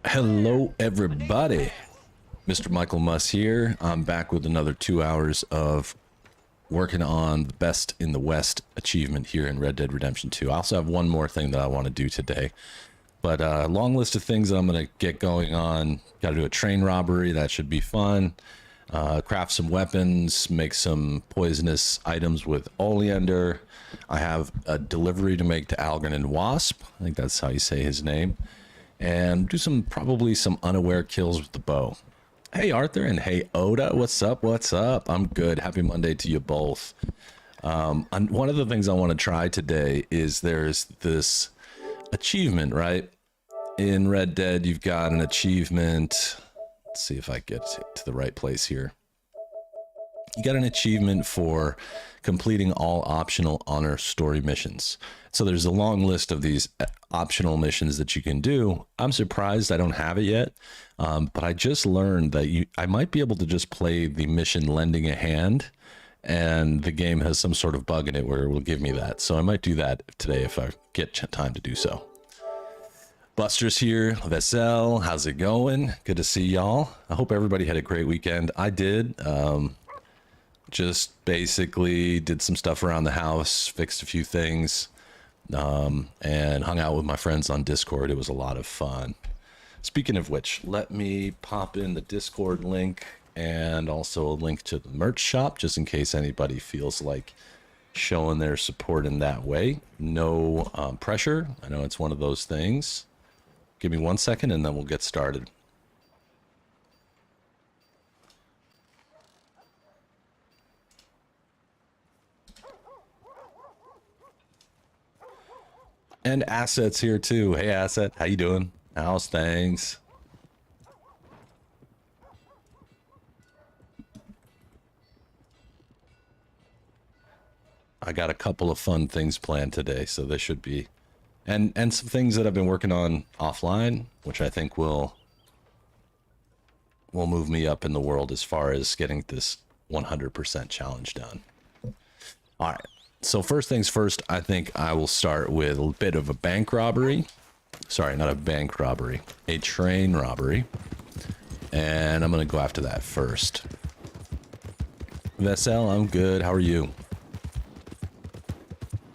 Hello, everybody. Mr. Michael Muss here. I'm back with another 2 hours of working on the Best in the West achievement here in Red Dead Redemption 2. I also have one more thing that I want to do today. But a long list of things that I'm going to get going on. Got to do a train robbery. That should be fun. Craft some weapons. Make some poisonous items with oleander. I have a delivery to make to Algernon Wasp. I think that's how you say his name. And do probably some unaware kills with the bow. Hey Arthur and hey Oda, what's up? I'm good. Happy Monday to you both. And one of the things I want to try today is there's this achievement, right? In Red Dead, you've got an achievement. Let's see if I get to the right place here. You got an achievement for completing all optional honor story missions. So there's a long list of these optional missions that you can do. I'm surprised I don't have it yet, but I just learned that I might be able to just play the mission lending a hand, and the game has some sort of bug in it where it will give me that. So I might do that today if I get time to do so. Buster's here, Vessel, how's it going? Good to see y'all. I hope everybody had a great weekend. I did. Just basically did some stuff around the house, fixed a few things, and hung out with my friends on Discord. It was a lot of fun. Speaking of which, let me pop in the Discord link and also a link to the merch shop, just in case anybody feels like showing their support in that way. No pressure. I know it's one of those things. Give me 1 second and then we'll get started. And Asset's here too. Hey Asset, how you doing? How's things? I got a couple of fun things planned today, so they should be, and some things that I've been working on offline, which I think will move me up in the world as far as getting this 100% challenge done. All right. So first things first, I think I will start with a bit of a bank robbery. Sorry, not a bank robbery, a train robbery. And I'm going to go after that first. Vessel, I'm good. How are you?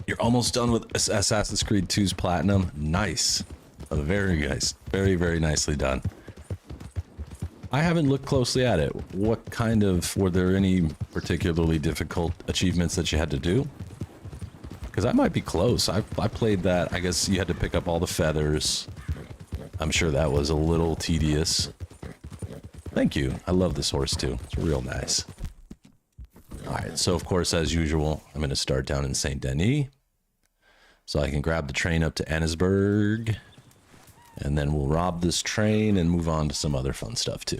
You're almost done with Assassin's Creed 2's Platinum. Nice. Very nice. Very, very nicely done. I haven't looked closely at it. What kind of, were there any particularly difficult achievements that you had to do? Because I might be close. I played that. I guess you had to pick up all the feathers. I'm sure that was a little tedious. Thank you. I love this horse too. It's real nice. Alright, so of course, as usual, I'm going to start down in Saint Denis. So I can grab the train up to Annesburg. And then we'll rob this train and move on to some other fun stuff too.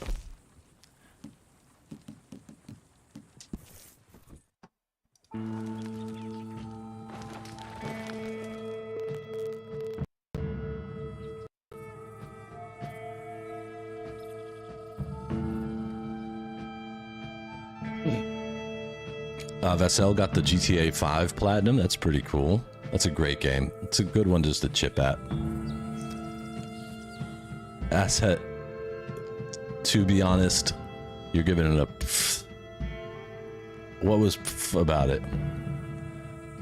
Vessel got the GTA 5 Platinum. That's pretty cool. That's a great game. It's a good one just to chip at. Asset, to be honest, you're giving it a pff. What was pff about it?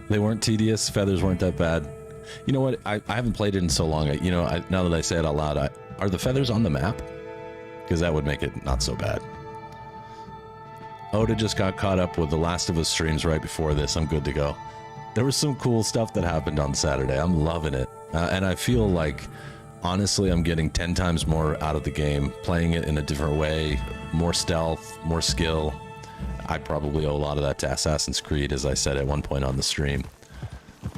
They weren't tedious. Feathers weren't that bad. You know what? I haven't played it in so long. Now that I say it out loud, are the feathers on the map? Because that would make it not so bad. Oda just got caught up with the Last of Us streams right before this. I'm good to go. There was some cool stuff that happened on Saturday. I'm loving it. And I feel like, honestly, I'm getting 10 times more out of the game, playing it in a different way, more stealth, more skill. I probably owe a lot of that to Assassin's Creed, as I said at one point on the stream.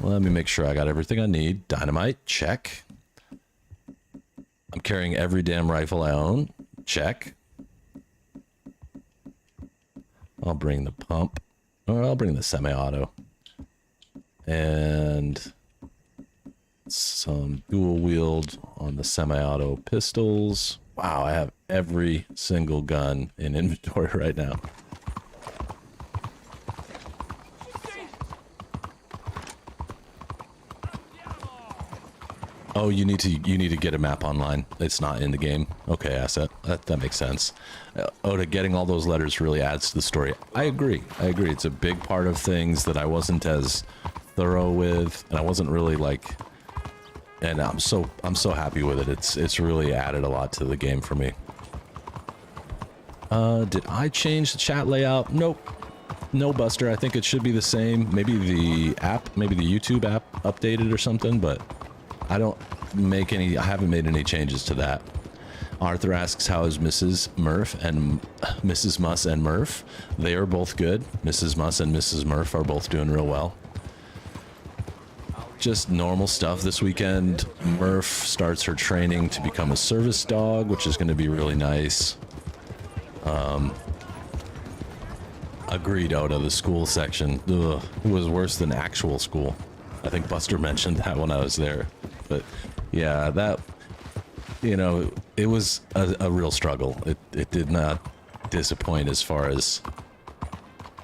Let me make sure I got everything I need. Dynamite, check. I'm carrying every damn rifle I own, check. I'll bring the pump, or I'll bring the semi-auto. And some dual wield on the semi-auto pistols. Wow, I have every single gun in inventory right now. Oh, you need to get a map online. It's not in the game. Okay, asset. That makes sense. Oda, getting all those letters really adds to the story. I agree. It's a big part of things that I wasn't as thorough with, and I wasn't really like. And I'm so happy with it. It's really added a lot to the game for me. Did I change the chat layout? Nope. No, Buster. I think it should be the same. Maybe the app, maybe the YouTube app updated or something, but I haven't made any changes to that. Arthur asks, how is Mrs. Murph and Mrs. Muss and Murph? They are both good. Mrs. Muss and Mrs. Murph are both doing real well. Just normal stuff this weekend. Murph starts her training to become a service dog, which is going to be really nice. Agreed, Oda. The school section, ugh, it was worse than actual school. I think Buster mentioned that when I was there. But yeah, that, you know, it was a real struggle. It did not disappoint as far as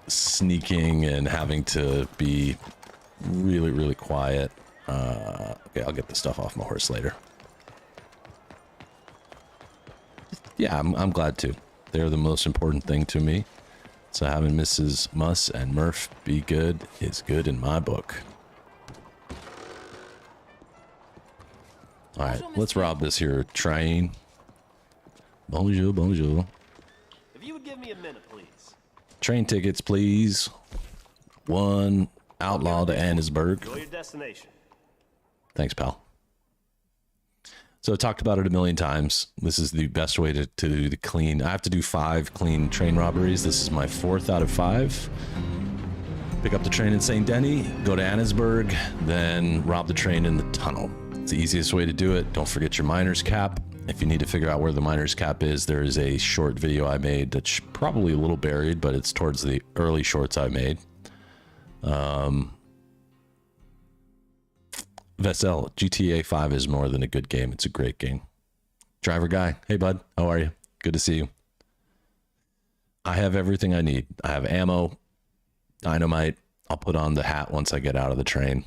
sneaking and having to be really, really quiet. Okay, I'll get the stuff off my horse later. Yeah, I'm glad to. They're the most important thing to me. So having Mrs. Muss and Murph be good is good in my book. Alright, let's rob this here train. Bonjour, bonjour. If you would give me a minute, please. Train tickets, please. One outlaw to Annesburg. Enjoy your destination. Thanks, pal. So I talked about it a million times. This is the best way to do the clean. I have to do 5 clean train robberies. This is my 4th out of 5. Pick up the train in St. Denis, go to Annesburg, then rob the train in the tunnel. It's the easiest way to do it. Don't forget your miner's cap. If you need to figure out where the miner's cap is, there is a short video I made that's probably a little buried, but it's towards the early shorts I made. Vessel, GTA 5 is more than a good game. It's a great game. Driver guy, hey bud, how are you? Good to see you. I have everything I need. I have ammo, dynamite. I'll put on the hat once I get out of the train.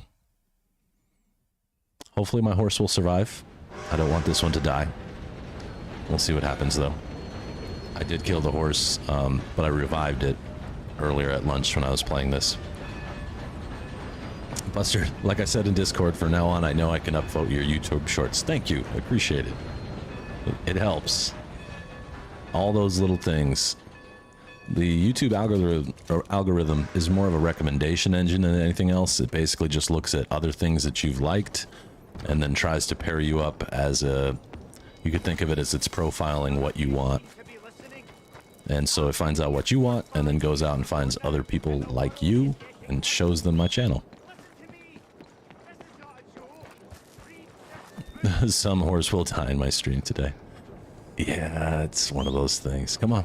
Hopefully my horse will survive. I don't want this one to die. We'll see what happens though. I did kill the horse, but I revived it earlier at lunch when I was playing this. Buster, like I said in Discord, from now on I know I can upvote your YouTube shorts. Thank you. I appreciate it. It helps. All those little things. The YouTube algorithm is more of a recommendation engine than anything else. It basically just looks at other things that you've liked and then tries to pair you up as a... You could think of it as it's profiling what you want. And so it finds out what you want and then goes out and finds other people like you and shows them my channel. Some horse will die in my stream today. Yeah, it's one of those things. Come on.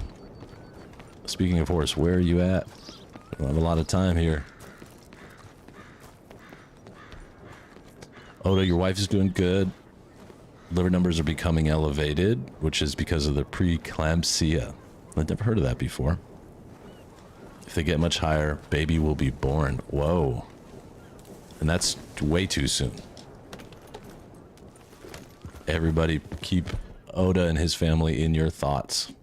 Speaking of horse, where are you at? I don't have a lot of time here. Oda, your wife is doing good. Liver numbers are becoming elevated, which is because of the preeclampsia. I've never heard of that before. If they get much higher, baby will be born. Whoa. And that's way too soon. Everybody keep Oda and his family in your thoughts.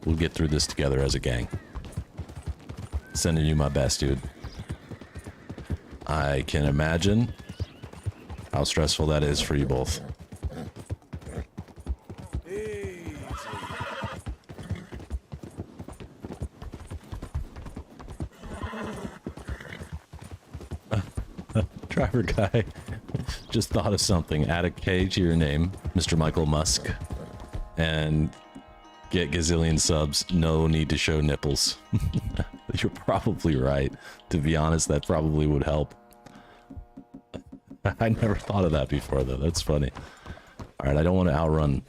We'll get through this together as a gang. Sending you my best, dude. I can imagine how stressful that is for you both. Driver guy just thought of something. Add a K to your name, Mr. Michael Musk, and get gazillion subs. No need to show nipples. You're probably right. To be honest, that probably would help. I never thought of that before, though. That's funny. All right, I don't want to outrun.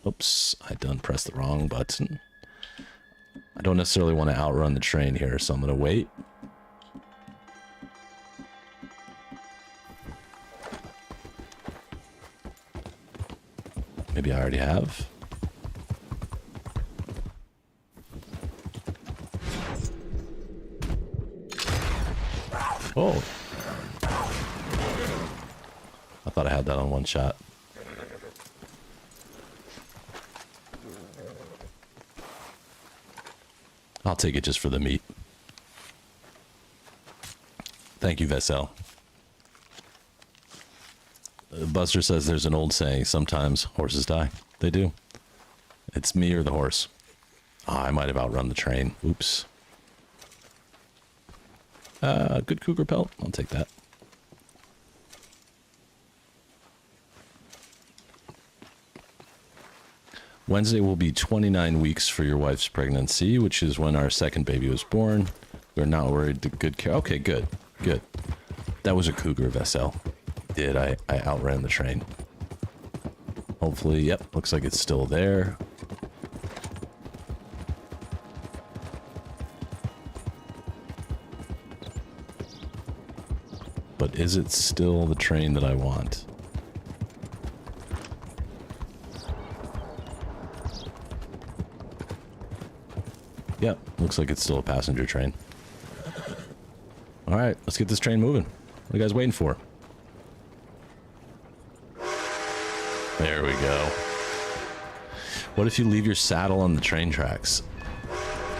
Oops, I done pressed the wrong button. I don't necessarily want to outrun the train here, so I'm going to wait. Maybe I already have. Oh. Thought I had that on one shot. I'll take it just for the meat. Thank you, Vessel. Buster says there's an old saying, sometimes horses die. They do. It's me or the horse. Ah, I might have outrun the train. Oops. Good cougar pelt. I'll take that. Wednesday will be 29 weeks for your wife's pregnancy, which is when our second baby was born. We're not worried. Good care. Okay, good. Good. That was a cougar, Vessel. I outran the train. Hopefully, yep, looks like it's still there. But is it still the train that I want? Yep, looks like it's still a passenger train. All right, let's get this train moving. What are you guys waiting for? There we go. What if you leave your saddle on the train tracks?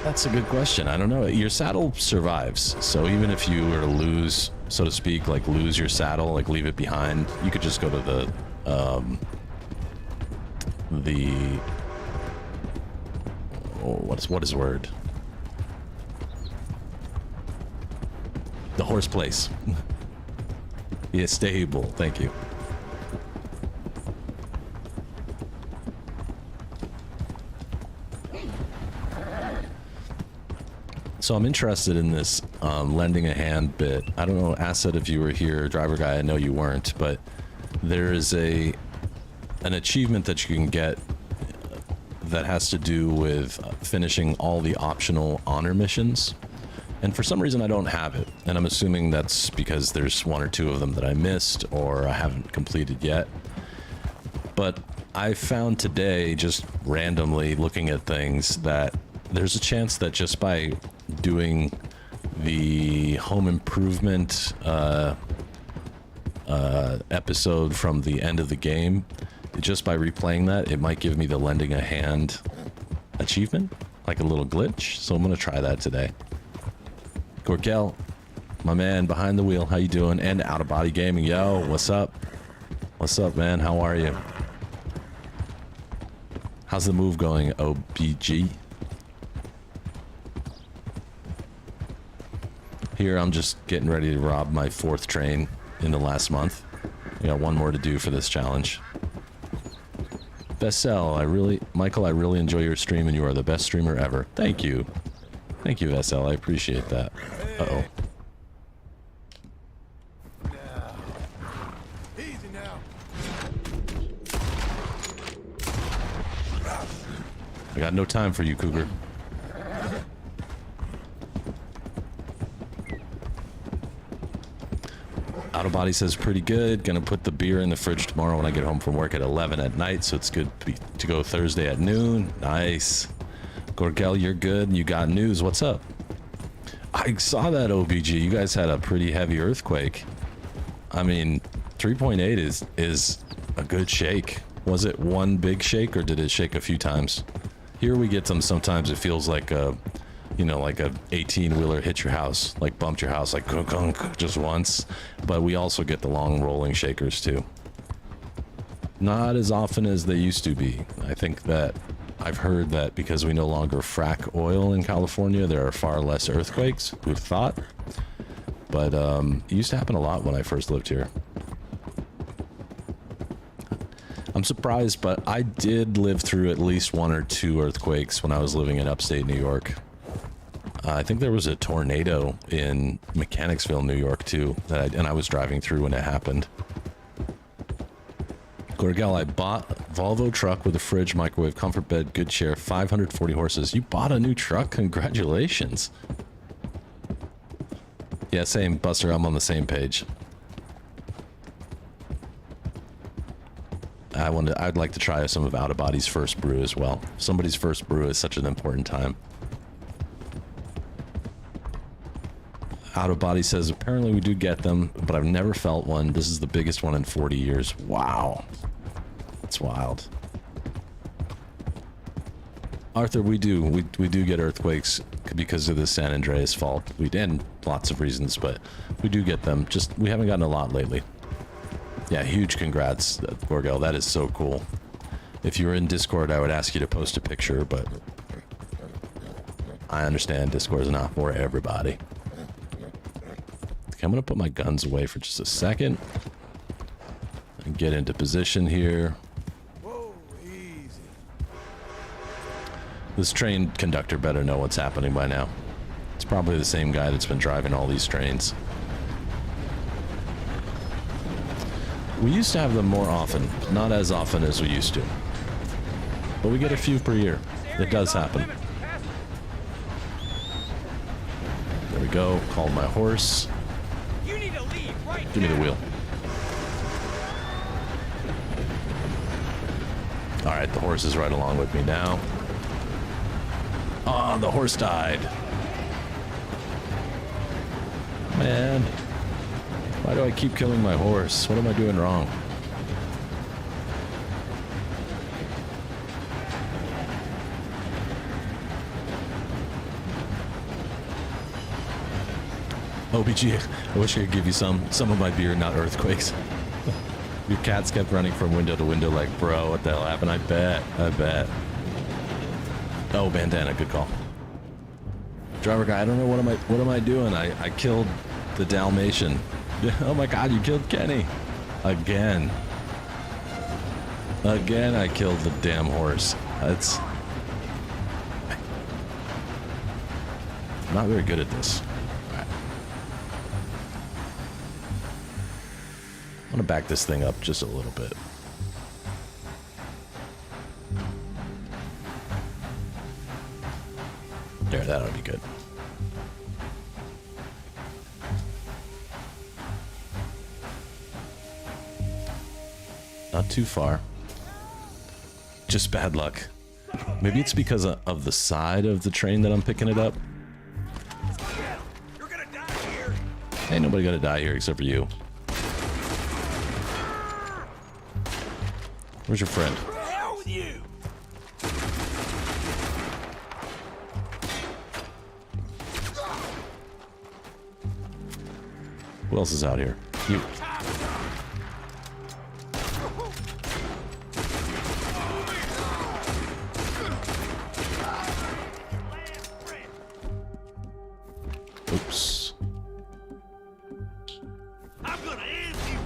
That's a good question. I don't know. Your saddle survives. So even if you were to lose, so to speak, like lose your saddle, like leave it behind, you could just go to the what is the word? The horse place. Yeah, stable. Thank you. So I'm interested in this lending a hand bit. I don't know, Asset, if you were here, driver guy, I know you weren't, but there is an achievement that you can get that has to do with finishing all the optional honor missions. And for some reason I don't have it. And I'm assuming that's because there's one or two of them that I missed or I haven't completed yet. But I found today, just randomly looking at things, that there's a chance that just by doing the home improvement episode from the end of the game, just by replaying that, it might give me the lending a hand achievement, like a little glitch. So I'm gonna try that today. Gorkel, my man behind the wheel, how you doing? And Out of Body Gaming, yo, what's up? What's up, man? How are you? How's the move going, OBG? Here, I'm just getting ready to rob my 4th train in the last month. I got one more to do for this challenge. Vessel, Michael, I really enjoy your stream and you are the best streamer ever. Thank you. Thank you, Vessel. I appreciate that. Uh-oh. Easy now. I got no time for you, Cougar. Out of Body says pretty good. Gonna put the beer in the fridge tomorrow when I get home from work at 11 at night, so it's good to go Thursday at noon. Nice. Gorgel, you're good. You got news. What's up? I saw that, OBG. You guys had a pretty heavy earthquake. I mean, 3.8 is a good shake. Was it one big shake or did it shake a few times? Here we get them. Sometimes it feels like a, you know, like a 18-wheeler hit your house, like bumped your house, like gunk, gunk, just once. But we also get the long rolling shakers too. Not as often as they used to be. I think that I've heard that because we no longer frack oil in California, there are far less earthquakes. Who'd have thought? But it used to happen a lot when I first lived here. I'm surprised, but I did live through at least 1 or 2 earthquakes when I was living in upstate New York. I think there was a tornado in Mechanicsville, New York, too, and I was driving through when it happened. Gorgel, I bought a Volvo truck with a fridge, microwave, comfort bed, good chair, 540 horses. You bought a new truck? Congratulations. Yeah, same, Buster. I'm on the same page. I'd like to try some of Out of Body's first brew as well. Somebody's first brew is such an important time. Out of Body says, apparently we do get them, but I've never felt one. This is the biggest one in 40 years. Wow. That's wild. Arthur, we do get earthquakes because of the San Andreas fault. And lots of reasons, but we do get them. Just, we haven't gotten a lot lately. Yeah, huge congrats, Gorgel. That is so cool. If you were in Discord, I would ask you to post a picture, but I understand Discord is not for everybody. Okay, I'm gonna put my guns away for just a second and get into position here. Whoa, easy. This train conductor better know what's happening by now. It's probably the same guy that's been driving all these trains. We used to have them more often, not as often as we used to. But we get a few per year. It does happen. There we go. Called my horse. You need to leave right Give me the wheel. Alright, the horse is right along with me now. Oh, the horse died. Man. Why do I keep killing my horse? What am I doing wrong? OBG, I wish I could give you some of my beer, not earthquakes. Your cats kept running from window to window like, bro, what the hell happened? I bet. Oh, bandana, good call. Driver guy, I don't know what am I doing? I killed the Dalmatian. Oh my god, you killed Kenny. Again I killed the damn horse. That's not very good at this. I'm gonna back this thing up just a little bit. There, that ought to be good. Not too far. Just bad luck. Maybe it's because of the side of the train that I'm picking it up. You're gonna die here. Ain't nobody gonna die here except for you. Where's your friend? The hell with you. Who else is out here? You. Oops. I'm gonna end you.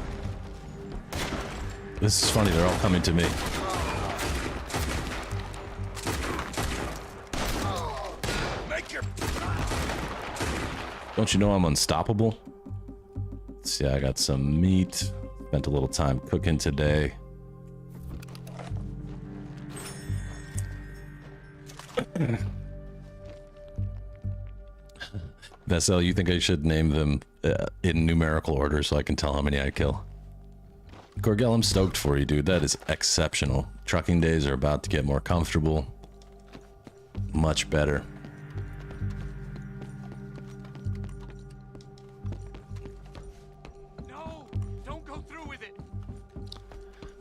This is funny, they're all coming to me. Make your Don't you know I'm unstoppable? Let's see, I got some meat. Spent a little time cooking today. Vessel, you think I should name them in numerical order so I can tell how many I kill? Gorgel, I'm stoked for you, dude. That is exceptional. Trucking days are about to get more comfortable. Much better. No, don't go through with it.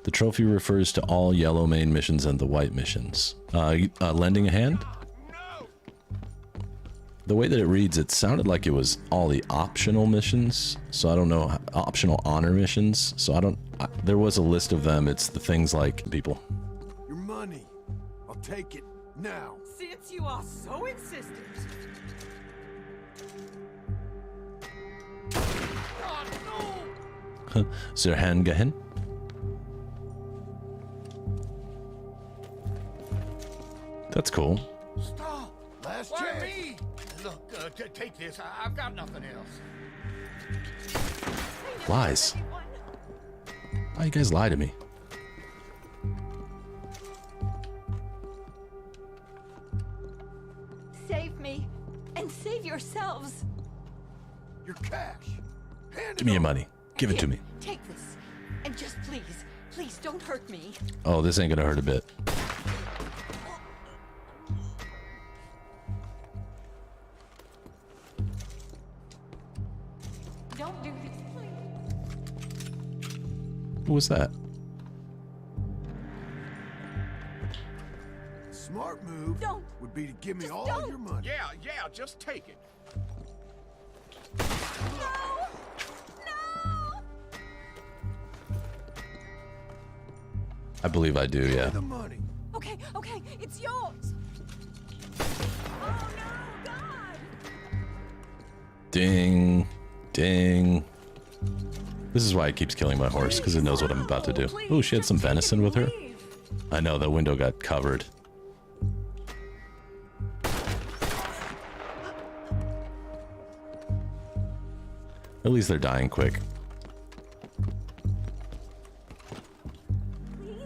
The trophy refers to all yellow main missions and the white missions. Lending a hand? No. The way that it reads, it sounded like it was all the optional missions. So I don't know, optional honor missions. So I don't, there was a list of them. It's the things like people. Your money. I'll take it now. Since you are so insistent. Oh, no. Sir Han Gahin? That's cool. Stop. Last Why chance. me? Look, take this. I've got nothing else. Lies. Why you guys lie to me? Save me and save yourselves. Your cash. Hand Give me it your over. money. Give it to me. Take this. And just please don't hurt me. Oh, this ain't gonna hurt a bit. Who was that? Smart move Don't. would be to give me Just all don't. your money. Yeah, just take it. No! No! I believe I do, yeah. The money. Okay, okay, it's yours. Oh no, God! Ding. Ding. This is why it keeps killing my horse, because it knows what I'm about to do. Oh, she had some venison with her. I know, the window got covered. At least they're dying quick.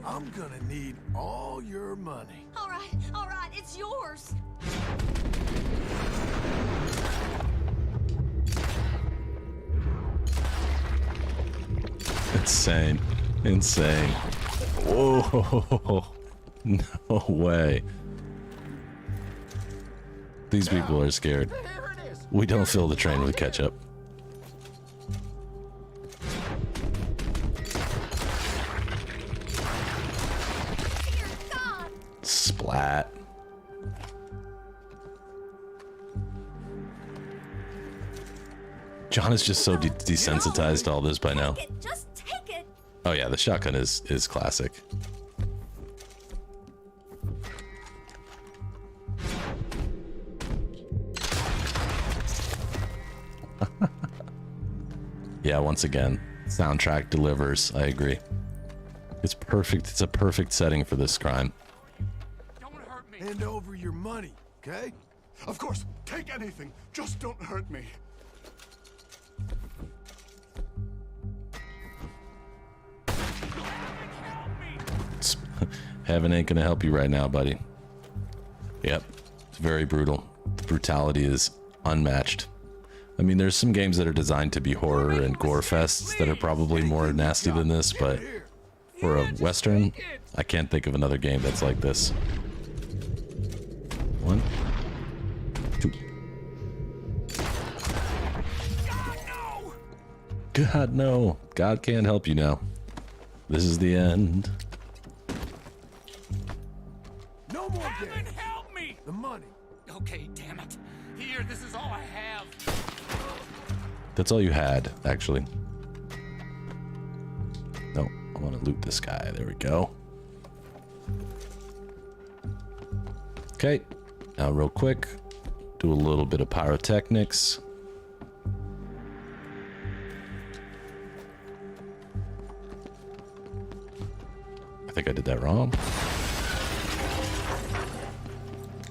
I'm gonna need all your money. All right, it's yours. Insane. Insane. Whoa. No way. These people are scared. Here it is. We don't fill the train with ketchup. Dear God! Splat. John is just so desensitized to all this by now. Just take it. Oh yeah, the shotgun is classic. Yeah, once again, soundtrack delivers. I agree. It's perfect. It's a perfect setting for this crime. Don't hurt me. Hand over your money, okay? Of course, take anything. Just don't hurt me. Heaven ain't gonna help you right now, buddy. Yep, it's very brutal. The brutality is unmatched. I mean, there's some games that are designed to be horror and gore fests that are probably more nasty than this, but for a Western, I can't think of another game that's like this. 1, 2. God, no. God can't help you now. This is the end. No more games. Help me. The money. Okay, damn it. Here, this is all I have. That's all you had, actually. No, I want to loot this guy. There we go. Okay, now real quick, do a little bit of pyrotechnics. I think I did that wrong.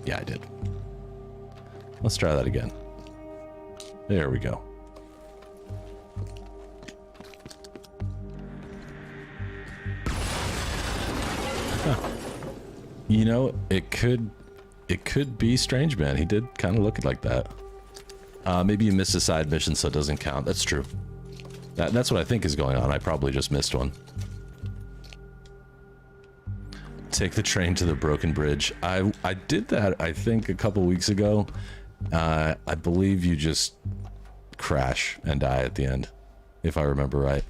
Yeah, I did. Let's try that again. There we go. You know, it could be Strange Man. He did kind of look like that. Maybe you missed a side mission, so it doesn't count. That's true. That's what I think is going on. I probably just missed one. Take the train to the broken bridge. I did that, I think, a couple weeks ago. I believe you just crash and die at the end, if I remember right.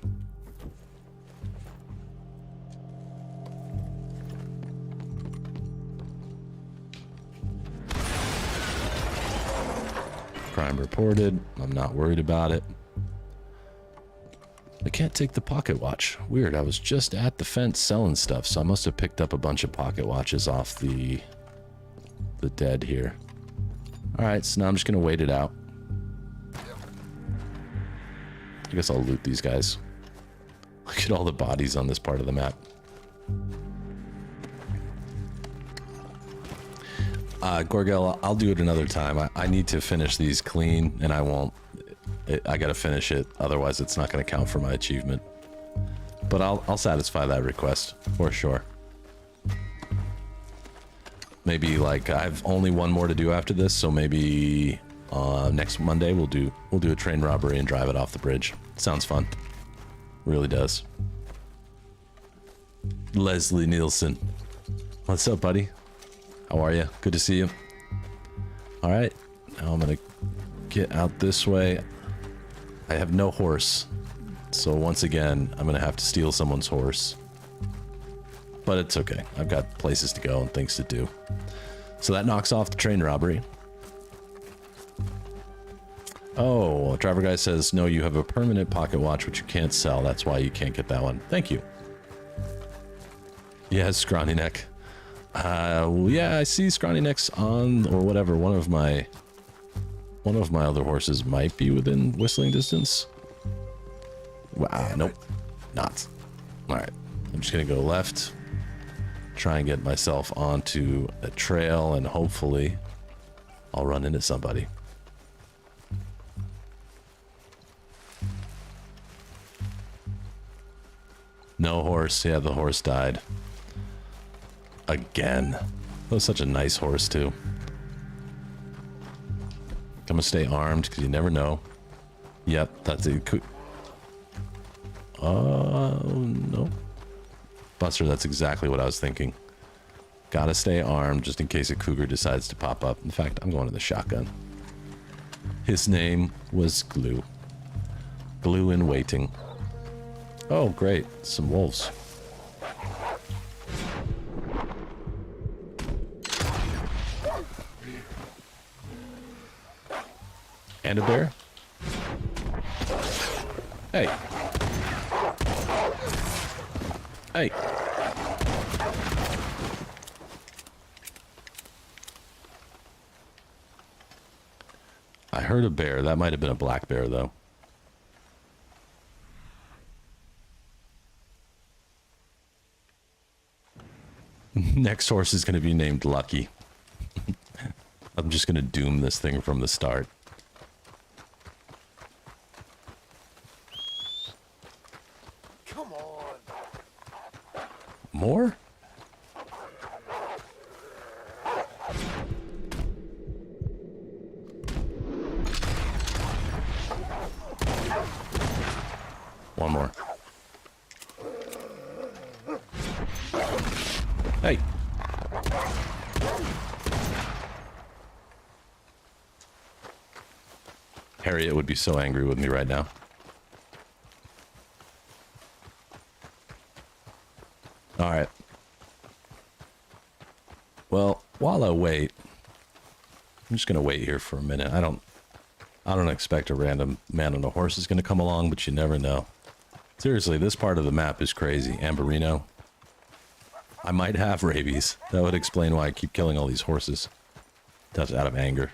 Crime reported. I'm not worried about it. I can't take the pocket watch. Weird, I was just at the fence selling stuff, so I must have picked up a bunch of pocket watches off the dead here. Alright, so now I'm just gonna wait it out. I guess I'll loot these guys. Look at all the bodies on this part of the map. Gorgel, I'll do it another time. I need to finish these clean, and I won't. I gotta finish it, otherwise it's not gonna count for my achievement. But I'll satisfy that request, for sure. Maybe, like, I have only one more to do after this, so maybe next Monday we'll do a train robbery and drive it off the bridge. Sounds fun. Really does. Leslie Nielsen. What's up, buddy? How are you? Good to see you. Alright, now I'm gonna get out this way. I have no horse, So once again, I'm gonna have to steal someone's horse. But it's okay. I've got places to go and things to do. So that knocks off the train robbery. Oh, well, driver guy says, no, you have a permanent pocket watch which you can't sell. That's why you can't get that one. Thank you. Yes, Scrawny Neck. Yeah, I see Scrawny Necks on, or whatever, one of my other horses might be within whistling distance. Wow, nope, not. Alright, I'm just gonna go left. Try and get myself onto a trail, and hopefully I'll run into somebody. No horse. Yeah, the horse died. Again. That was such a nice horse, too. I'm gonna stay armed, because you never know. Yep, that's it. No. Buster, that's exactly what I was thinking. Gotta stay armed, just in case a cougar decides to pop up. In fact, I'm going to the shotgun. His name was Glue. Glue in waiting. Oh, great. Some wolves. And a bear? Hey. Hey. I heard a bear. That might have been a black bear, though. Next horse is going to be named Lucky. I'm just going to doom this thing from the start. Come on. More? One more. Hey. Harriet would be so angry with me right now. All right. Well, while I wait, I'm just gonna wait here for a minute. I don't expect a random man on a horse is gonna come along, but you never know. Seriously, this part of the map is crazy. Amberino. I might have rabies. That would explain why I keep killing all these horses. That's out of anger.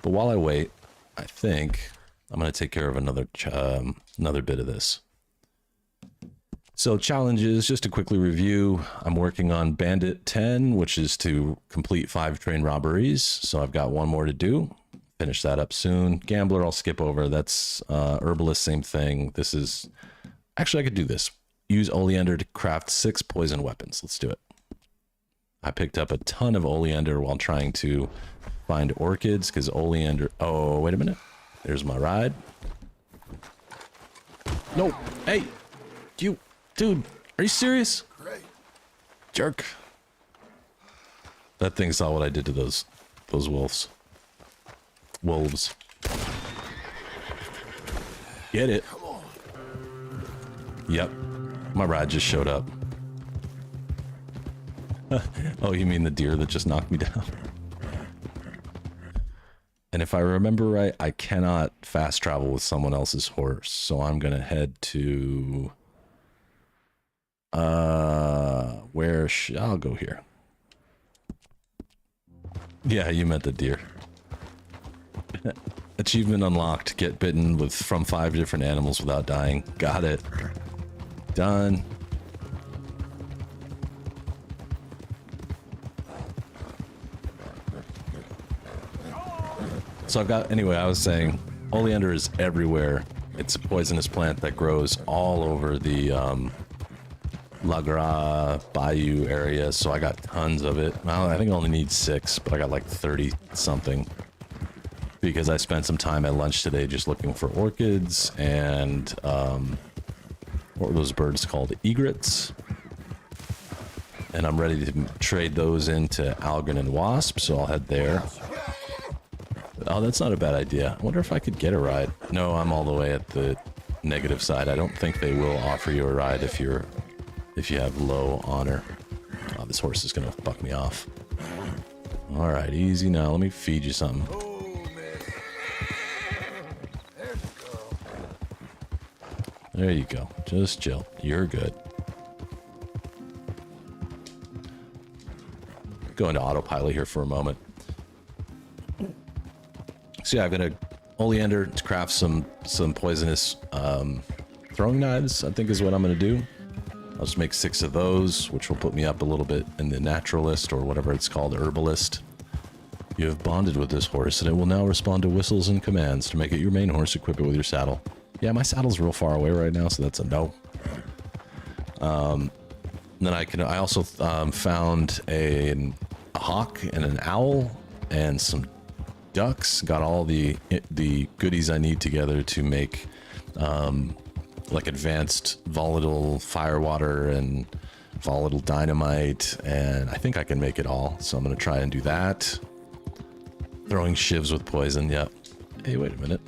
But while I wait, I think I'm going to take care of another bit of this. So challenges, just to quickly review, I'm working on Bandit 10, which is to complete 5 train robberies. So I've got one more to do. Finish that up soon. Gambler, I'll skip over. That's Herbalist, same thing. This is... Actually, I could do this. Use oleander to craft 6 poison weapons. Let's do it. I picked up a ton of oleander while trying to find orchids, because oleander... Oh, wait a minute. There's my ride. No! Hey! You... Dude, are you serious? Great. Jerk. That thing saw what I did to those wolves. Wolves. Get it. Come on. Yep. My ride just showed up. Oh, you mean the deer that just knocked me down? And if I remember right, I cannot fast travel with someone else's horse. So I'm going to head to... I'll go here. Yeah, you meant the deer. Achievement unlocked. Get bitten from 5 different animals without dying. Got it. Done. So I've got, anyway, I was saying, oleander is everywhere. It's a poisonous plant that grows all over the Lagra Bayou area, so I got tons of it. Well, I think I only need 6, but I got like 30 something. Because I spent some time at lunch today just looking for orchids and, what were those birds called? Egrets. And I'm ready to trade those into Algernon Wasp, so I'll head there. Oh, that's not a bad idea. I wonder if I could get a ride. No, I'm all the way at the negative side. I don't think they will offer you a ride if you have low honor. Oh, this horse is gonna fuck me off. All right, easy now. Let me feed you something. There you go. Just chill. You're good. Go into autopilot here for a moment. So yeah, I'm gonna oleander to craft some poisonous throwing knives, I think is what I'm gonna do. I'll just make 6 of those, which will put me up a little bit in the naturalist, or whatever it's called, herbalist. You have bonded with this horse, and it will now respond to whistles and commands. To make it your main horse, equip it with your saddle. Yeah, my saddle's real far away right now, so that's a no. Then I also found a hawk and an owl and some ducks. Got all the goodies I need together to make like advanced volatile firewater and volatile dynamite, and I think I can make it all, so I'm gonna try and do that. Throwing shivs with poison, yep. Hey, wait a minute.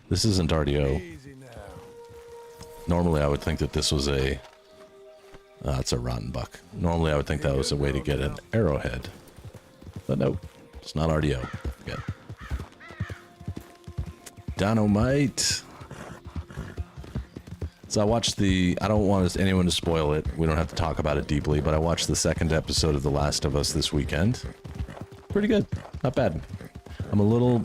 This isn't RDO. Normally I would think that this was a... it's a rotten buck. Normally I would think that was a way to get an arrowhead. But nope, it's not RDO. Forget. Dynamite. So I watched the... I don't want anyone to spoil it. We don't have to talk about it deeply, but I watched the 2nd episode of The Last of Us this weekend. Pretty good. Not bad. I'm a little...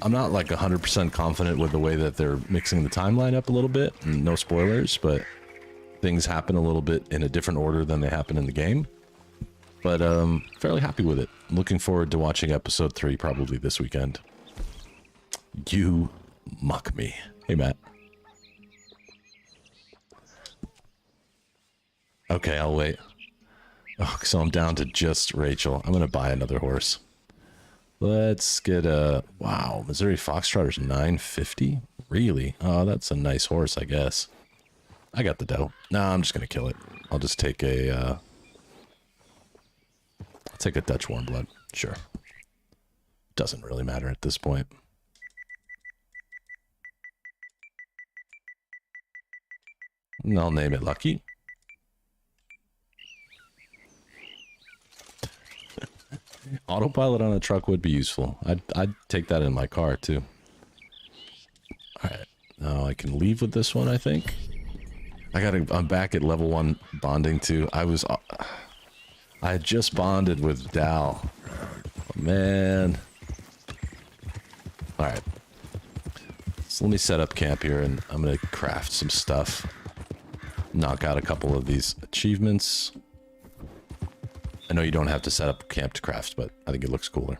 I'm not like 100% confident with the way that they're mixing the timeline up a little bit. No spoilers, but things happen a little bit in a different order than they happen in the game. But fairly happy with it. Looking forward to watching episode 3 probably this weekend. You muck me. Hey, Matt. Okay, I'll wait. Oh, so I'm down to just Rachel. I'm going to buy another horse. Let's get a... Wow, Missouri Foxtrotter's $950? Really? Oh, that's a nice horse, I guess. I got the dough. No, I'm just going to kill it. I'll just take a... I'll take a Dutch warm blood. Sure. Doesn't really matter at this point. And I'll name it Lucky. Autopilot on a truck would be useful. I'd take that in my car too. Alright. Now I can leave with this one, I think. I'm back at level 1 bonding too. I had just bonded with Dal. Oh, man. Alright. So let me set up camp here and I'm gonna craft some stuff. Knock out a couple of these achievements. I know you don't have to set up camp to craft, but I think it looks cooler.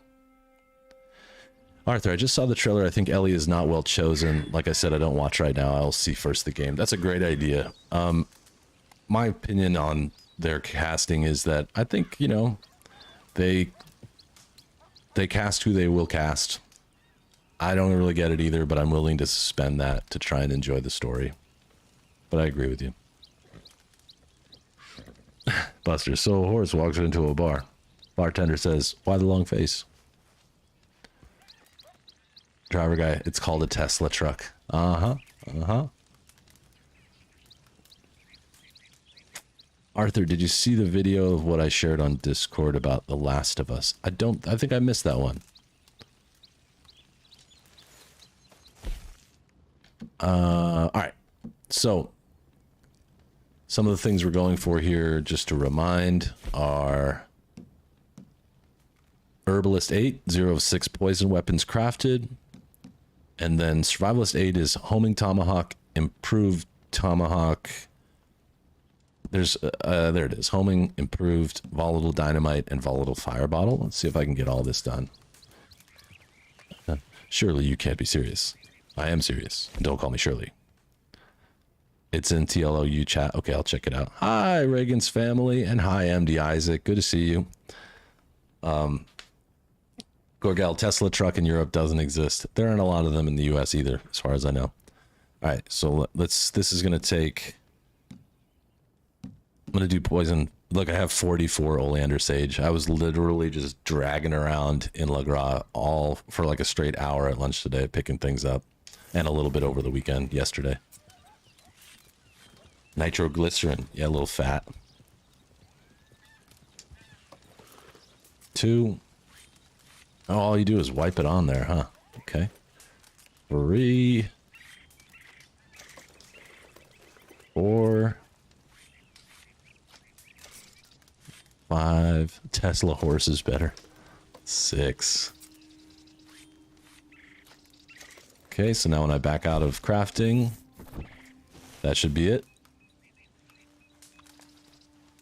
Arthur, I just saw the trailer. I think Ellie is not well chosen. Like I said, I don't watch right now. I'll see first the game. That's a great idea. My opinion on their casting is that I think, you know, they cast who they will cast. I don't really get it either, but I'm willing to suspend that to try and enjoy the story. But I agree with you. Buster, so a horse walks into a bar. Bartender says, why the long face? Driver guy, it's called a Tesla truck. Uh-huh. Arthur, did you see the video of what I shared on Discord about The Last of Us? I think I missed that one. Alright. So, some of the things we're going for here, just to remind, are Herbalist 8, 0 of 6 poison weapons crafted. And then Survivalist 8 is homing tomahawk, improved tomahawk. There it is. Homing, improved, volatile dynamite, and volatile fire bottle. Let's see if I can get all this done. Surely you can't be serious. I am serious. Don't call me Shirley. It's in TLOU chat. Okay, I'll check it out. Hi, Reagan's family, and hi, MD Isaac. Good to see you. Gorgel, Tesla truck in Europe doesn't exist. There aren't a lot of them in the US either, as far as I know. All right, so this is going to take... I'm going to do poison Look, I have 44 oleander sage. I was literally just dragging around in La Gras all for like a straight hour at lunch today, picking things up, and a little bit over the weekend yesterday. Nitroglycerin, yeah, a little fat. 2. Oh, all you do is wipe it on there, huh? Okay. 3. 4. 5. Tesla horse is better. 6. Okay, so now when I back out of crafting, that should be it.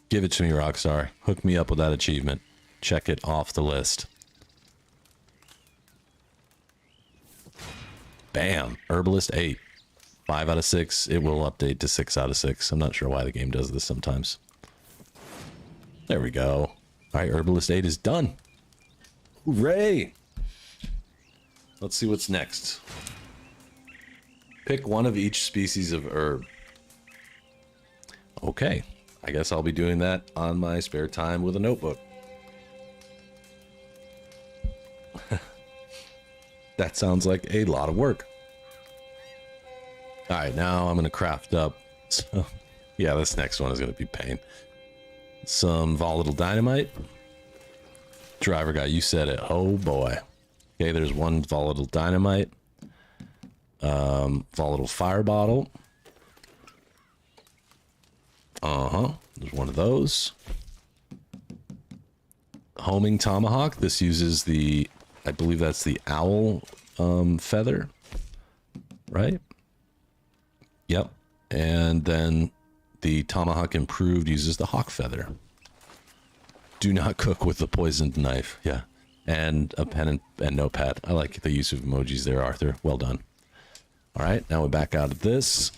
Give it to me, Rockstar. Hook me up with that achievement. Check it off the list. Bam! Herbalist 8. 5 out of 6. It will update to 6 out of 6. I'm not sure why the game does this sometimes. There we go. Alright, Herbalist 8 is done. Hooray! Let's see what's next. Pick one of each species of herb. Okay. I guess I'll be doing that on my spare time with a notebook. That sounds like a lot of work. Alright, now I'm going to craft up. So, yeah, this next one is going to be pain. Some volatile dynamite. Driver guy, you said it. Oh boy. Okay, there's one volatile dynamite. Volatile fire bottle. There's one of those. Homing tomahawk. This uses the, I believe that's the owl feather, right? Yep. And then the tomahawk improved uses the hawk feather. Do not cook with the poisoned knife. Yeah. And a pen and notepad. I like the use of emojis there, Arthur. Well done. All right, now we're back out of this.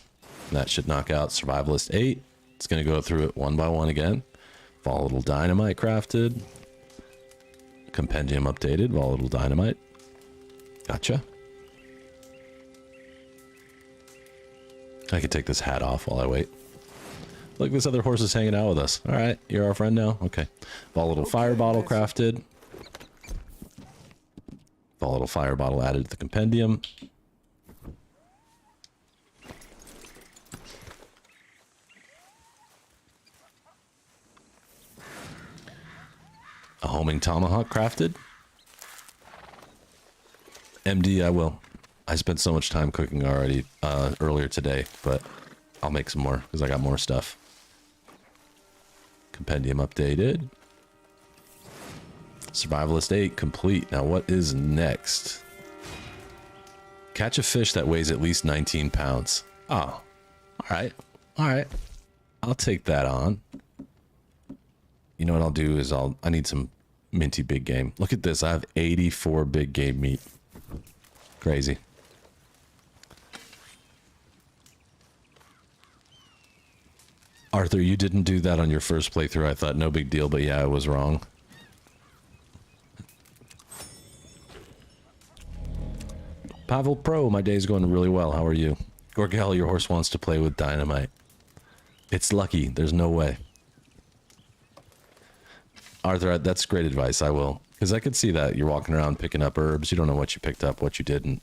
That should knock out Survivalist 8. It's going to go through it one by one again. Volatile dynamite crafted. Compendium updated. Volatile dynamite. Gotcha. I could take this hat off while I wait. Look, this other horse is hanging out with us. All right, you're our friend now? Okay. Volatile fire bottle crafted. Volatile fire bottle added to the compendium. A homing tomahawk crafted. MD, I will. I spent so much time cooking already earlier today, but I'll make some more because I got more stuff. Compendium updated. Survivalist 8 complete. Now what is next? Catch a fish that weighs at least 19 pounds. Oh, all right. All right. I'll take that on. You know what I'll do is I need some minty big game. Look at this. I have 84 big game meat. Crazy. Arthur, you didn't do that on your first playthrough. I thought no big deal, but yeah, I was wrong. Pavel Pro, my day's going really well. How are you? Gorgel, your horse wants to play with dynamite. It's lucky. There's no way. Arthur, that's great advice. I will. Because I could see that. You're walking around picking up herbs. You don't know what you picked up, what you didn't.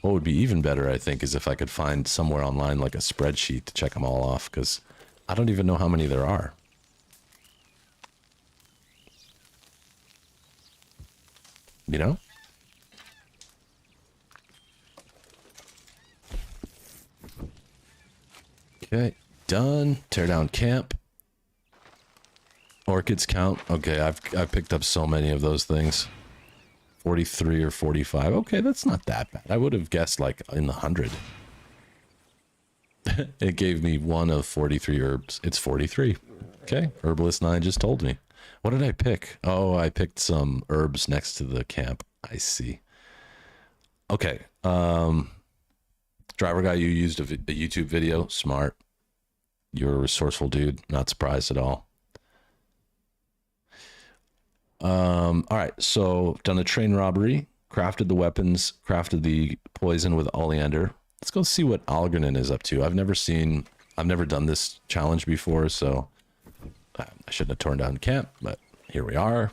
What would be even better, I think, is if I could find somewhere online like a spreadsheet to check them all off. Because I don't even know how many there are. You know? Okay. Done. Tear down camp. Orchids count. Okay, I've picked up so many of those things. 43 or 45. Okay, that's not that bad. I would have guessed like in the 100. It gave me one of 43 herbs. It's 43. Okay, Herbalist 9 just told me. What did I pick? Oh, I picked some herbs next to the camp. I see. Okay. Driver guy, you used a YouTube video. Smart. You're a resourceful dude. Not surprised at all. All right, so done a train robbery, crafted the weapons, crafted the poison with oleander. Let's go see what Algernon is up to. I've never seen I've never done this challenge before, so I shouldn't have torn down camp, but here we are.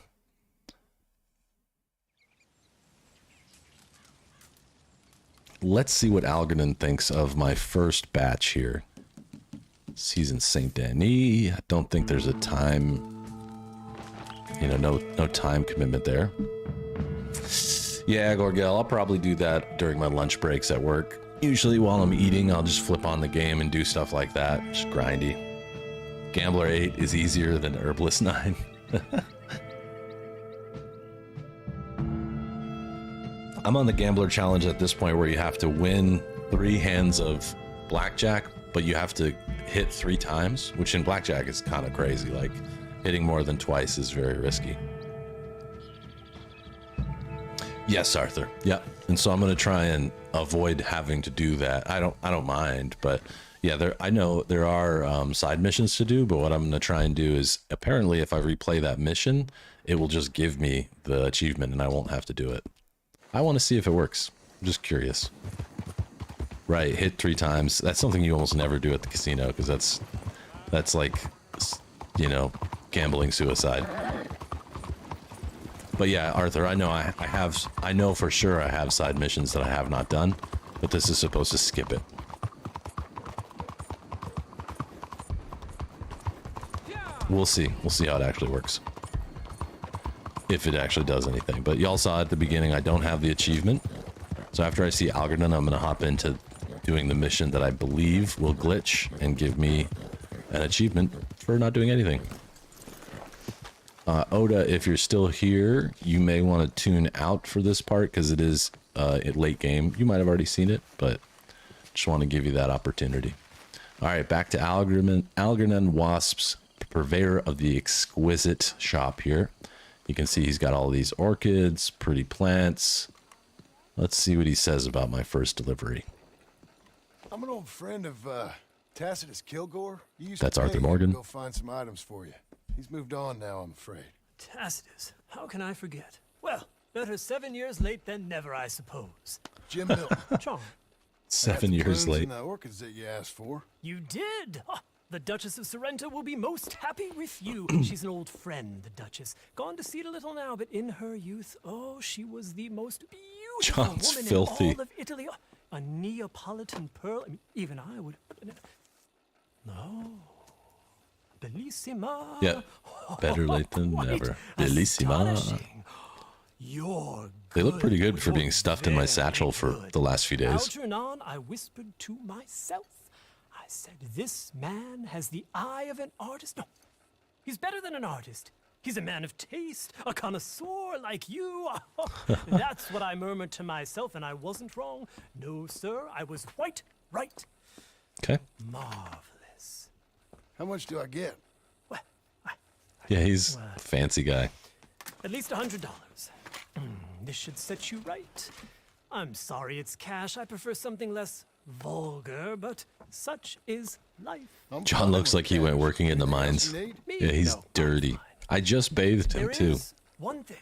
Let's see what Algernon thinks of my first batch here. Season Saint Denis. I don't think there's a time, you know, no time commitment there. Yeah, Gorgel, I'll probably do that during my lunch breaks at work. Usually while I'm eating, I'll just flip on the game and do stuff like that. Just grindy. Gambler 8 is easier than Herbalist 9. I'm on the Gambler challenge at this point where you have to win 3 hands of blackjack, but you have to hit 3 times, which in blackjack is kind of crazy. Like, hitting more than twice is very risky. Yes, Arthur. Yeah. And so I'm going to try and avoid having to do that. I don't mind, but yeah, I know there are side missions to do, but what I'm going to try and do is, apparently if I replay that mission, it will just give me the achievement and I won't have to do it. I want to see if it works. I'm just curious. Right, hit 3 times. That's something you almost never do at the casino, because that's like, you know, gambling suicide. But yeah, Arthur, I know I know for sure I have side missions that I have not done, but this is supposed to skip it. We'll see. We'll see how it actually works. If it actually does anything. But y'all saw at the beginning I don't have the achievement. So after I see Algernon, I'm going to hop into doing the mission that I believe will glitch and give me an achievement for not doing anything. Oda, if you're still here, you may want to tune out for this part because it is a late game. You might have already seen it, but just want to give you that opportunity. All right, back to Algernon Wasp's purveyor of the exquisite shop here. You can see he's got all these orchids, pretty plants. Let's see what he says about my first delivery. I'm an old friend of Tacitus Kilgore. You used That's to pay Arthur him to Morgan. Go find some items for you. He's moved on now, I'm afraid. Tacitus, how can I forget? Well, better 7 years late than never, I suppose. Jim Milton. Charm. 7 years late. And the orchids that you asked for. You did! Ah, the Duchess of Sorrento will be most happy with you. She's an old friend, the Duchess. Gone to seed a little now, but in her youth, oh, she was the most beautiful John's woman filthy. in all of Italy. Oh, a Neapolitan pearl. I mean, even I would... No. Bellissima. Yeah, better late than Quite never. Bellissima. astonishing. You're They look pretty good for You're being stuffed in my very satchel for good. the last few days. Algernon, I whispered to myself. I said, this man has the eye of an artist. No, he's better than an artist. He's a man of taste, a connoisseur like you. That's what I murmured to myself, and I wasn't wrong. No, sir, I was quite right. Okay. Marvelous. How much do I get? Well, Yeah, he's a fancy guy. at least $100. This should set you right. I'm sorry it's cash. I prefer something less vulgar, but such is life. I'm John fine looks with like he cash. went working in the Anything else mines. you need? Me? Yeah, he's No, I'm dirty. fine. I just bathed him There too. is one thing.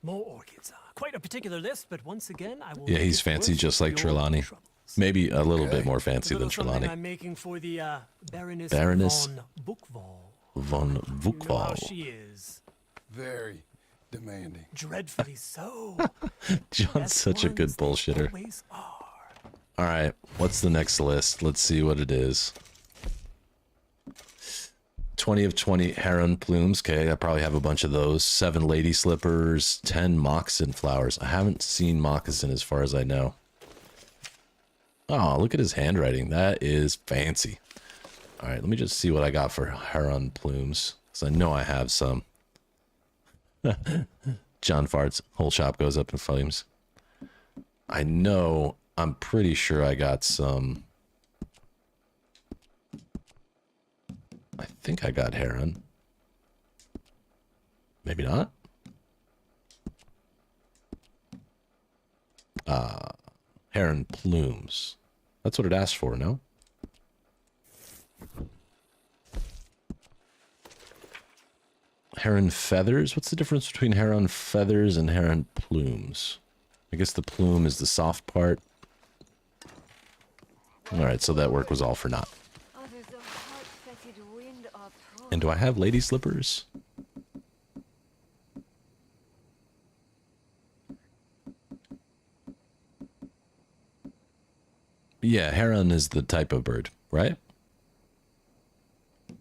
More orchids. Quite a particular list, but once again, I will Yeah, make he's it fancy worth just like your Trelawney. troubles. Maybe a little bit Okay. more A fancy than little something Trelawney. I'm making for the Baroness, Baroness von Bookval. Von You know how Vukval. she is. Very demanding. Dreadfully so. John's Best such a good ones, they bullshitter. always are. All right, what's the next list? Let's see what it is. 20 of 20 heron plumes. Okay, I probably have a bunch of those. 7 lady slippers. 10 moccasin flowers. I haven't seen moccasin as far as I know. Oh, look at his handwriting. That is fancy. All right, let me just see what I got for heron plumes, because I know I have some. John farts. Whole shop goes up in flames. I know. I'm pretty sure I got some. I think I got heron. Maybe not. Heron plumes. That's what it asked for, no? Heron feathers? What's the difference between heron feathers and heron plumes? I guess the plume is the soft part. Alright, so that work was all for naught. Oh, And do I have lady slippers? Yeah, heron is the type of bird, right?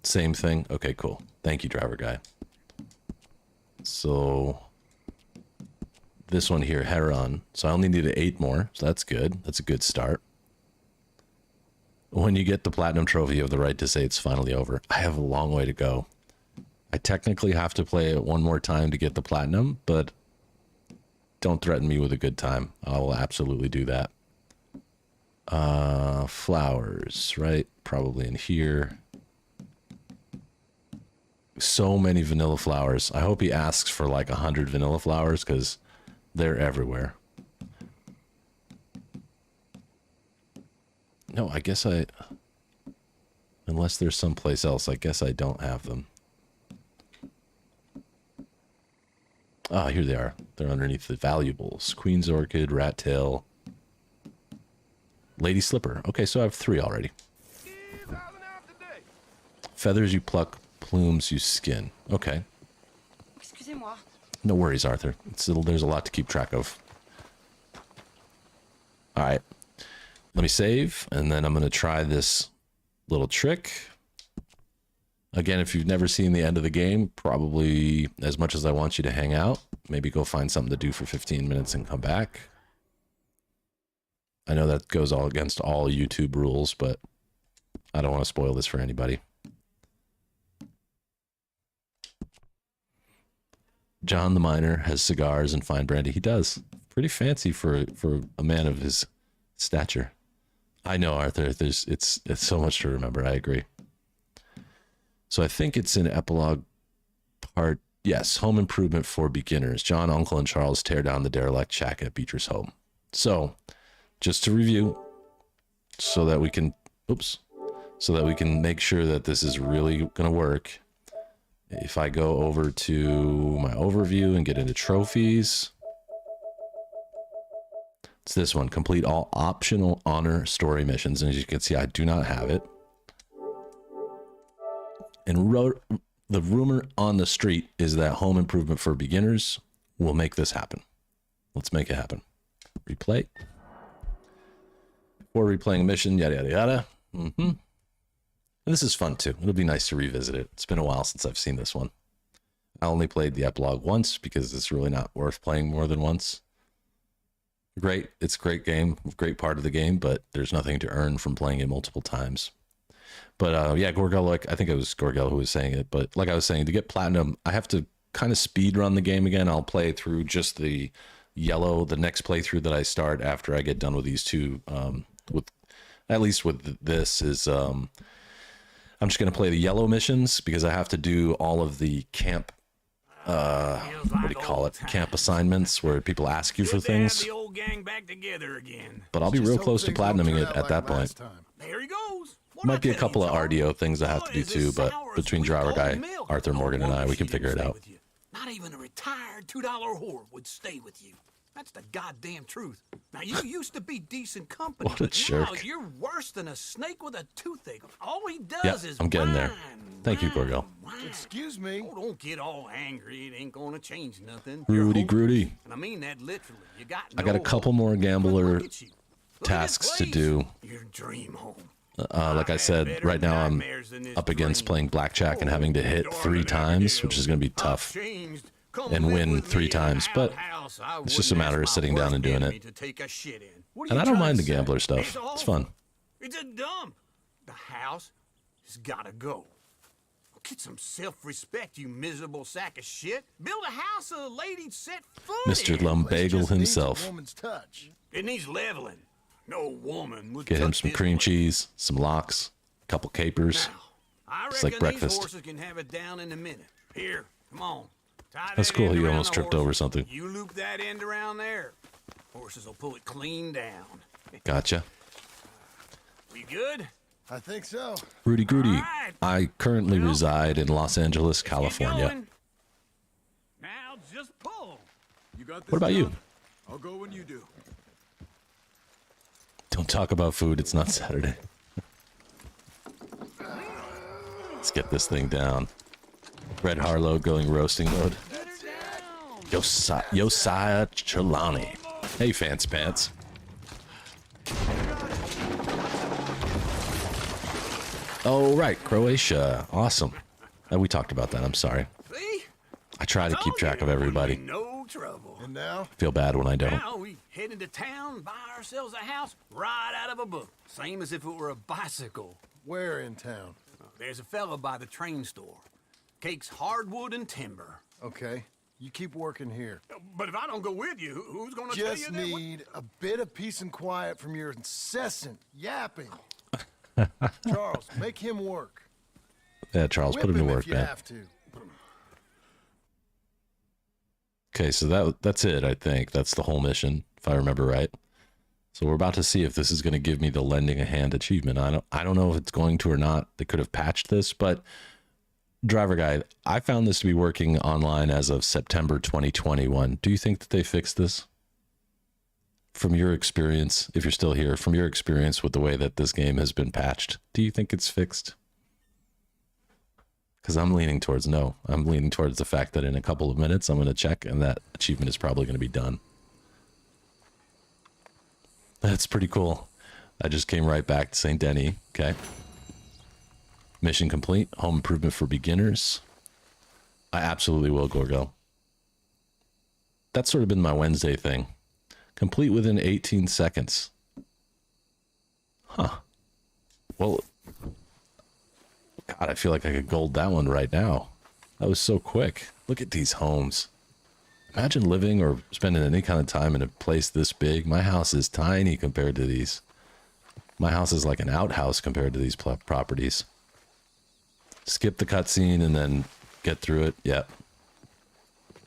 Same thing. Okay, cool. Thank you, driver guy. So this one here, heron. So I only needed 8 more, so that's good. That's a good start. When you get the platinum trophy, you have the right to say it's finally over. I have a long way to go. I technically have to play it one more time to get the platinum, but don't threaten me with a good time. I will absolutely do that. Flowers, right? Probably in here. So many vanilla flowers. I hope he asks for like 100 vanilla flowers because they're everywhere. No, I guess unless there's someplace else, I guess I don't have them. Ah, here they are. They're underneath the valuables. Queen's orchid, rat tail, lady slipper. Okay, so I have 3 already. Feathers you pluck, plumes you skin. Okay. Excusez-moi. No worries, Arthur. There's a lot to keep track of. All right. Let me save, and then I'm going to try this little trick. Again, if you've never seen the end of the game, probably as much as I want you to hang out, maybe go find something to do for 15 minutes and come back. I know that goes all against all YouTube rules, but I don't want to spoil this for anybody. John the miner has cigars and fine brandy. He does. Pretty fancy for a man of his stature. I know, Arthur. It's so much to remember. I agree. So I think it's in epilogue part. Yes, home improvement for beginners. John, Uncle, and Charles tear down the derelict shack at Beecher's home. So, just to review, so that we can make sure that this is really going to work. If I go over to my overview and get into trophies, it's this one, complete all optional honor story missions. And as you can see, I do not have it. And the rumor on the street is that home improvement for beginners will make this happen. Let's make it happen. Replay. Before replaying a mission, yada, yada, yada. And this is fun too. It'll be nice to revisit it. It's been a while since I've seen this one. I only played the epilogue once because it's really not worth playing more than once. Great. It's a great game, great part of the game, but there's nothing to earn from playing it multiple times. But yeah, Gorgel, like I think it was Gorgel who was saying it, but like I was saying, to get platinum, I have to kind of speed run the game again. I'll play through just the yellow, the next playthrough that I start after I get done with these two. At least with this is, I'm just going to play the yellow missions because I have to do all of the camp, what do you call it? Camp assignments where people ask you for things. But I'll be real close to platinuming it at that point. There he goes. Might be a couple of RDO things I have to do too, but between driver guy, Arthur Morgan, and I, we can figure it out. Not even a retired $2 whore would stay with you. That's the goddamn truth. Now, you used to be decent company, What a but jerk. now you're worse than a snake with a toothache. All he does is I'm getting there. whine, Thank you, whine, Gorgel. whine. Excuse me. Oh, don't get all angry. It ain't gonna change nothing. Rudy You're Grudy. hopeless. And I mean that literally. You got I got a no couple hope. more gambler Look at you. Look at tasks this to place. do. Your dream home. Like I said, right now I'm up against playing blackjack and having to hit 3 times, which is going to be tough, and win 3 times. But it's just a matter of sitting down and doing it. And I don't mind the gambler stuff. It's fun. It's a dump. The house has gotta go. Get some self-respect, you miserable sack of shit. Build a house a lady'd set foot Mr. in. Lumbagel Just needs a himself. woman's touch. It needs leveling. No woman would Get him touch some this cream place. cheese, some lox, a couple capers. Now, I It's like reckon breakfast. These horses can have it down in a minute. Here, come on. Tie That's that cool, end he around almost the tripped horse. over something. You loop that end around there. Horses will pull it clean down. Gotcha. We good? I think so. Rudy Grudy. Alright. I currently Well, reside in Los Angeles, Keep California. going. Now just pull. You got this, What about you? John? I'll go when you do. Don't talk about food, it's not Saturday. Let's get this thing down. Red Harlow going roasting mode. Josiah Trelawney. Hey, Fancy Pants. Oh, right. Croatia. Awesome. We talked about that. I'm sorry. See? I try to keep track of everybody. No trouble. And now? Feel bad when I don't. Now we head into town, buy ourselves a house right out of a book. Same as if it were a bicycle. Where in town? There's a fella by the train store. Cakes hardwood and timber. Okay. You keep working here. But if I don't go with you, who's gonna tell you Just that? need a bit of peace and quiet from your incessant yapping. Charles, make him work. Yeah, Charles, Whip put him to him work, if you man. have to. Okay, so that's it, I think. That's the whole mission, if I remember right. So we're about to see if this is going to give me the lending a hand achievement. I don't know if it's going to or not. They could have patched this, but Driver Guide, I found this to be working online as of September 2021. Do you think that they fixed this? From your experience, if you're still here, from your experience with the way that this game has been patched, do you think it's fixed? Because I'm leaning towards no. I'm leaning towards the fact that in a couple of minutes, I'm going to check and that achievement is probably going to be done. That's pretty cool. I just came right back to St. Denis. Okay. Mission complete. Home improvement for beginners. I absolutely will, Gorgo. That's sort of been my Wednesday thing. Complete within 18 seconds. Huh. Well, God, I feel like I could gold that one right now. That was so quick. Look at these homes. Imagine living or spending any kind of time in a place this big. My house is tiny compared to these. My house is like an outhouse compared to these properties. Skip the cutscene and then get through it. Yep.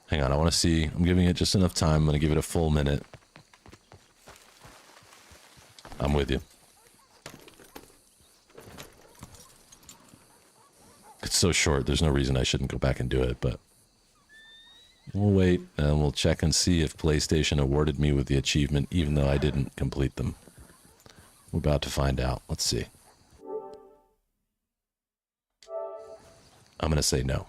Hang on, I want to see. I'm giving it just enough time. I'm going to give it a full minute. I'm with you. It's so short, there's no reason I shouldn't go back and do it, but we'll wait and we'll check and see if PlayStation awarded me with the achievement even though I didn't complete them. We're about to find out. Let's see. I'm going to say no.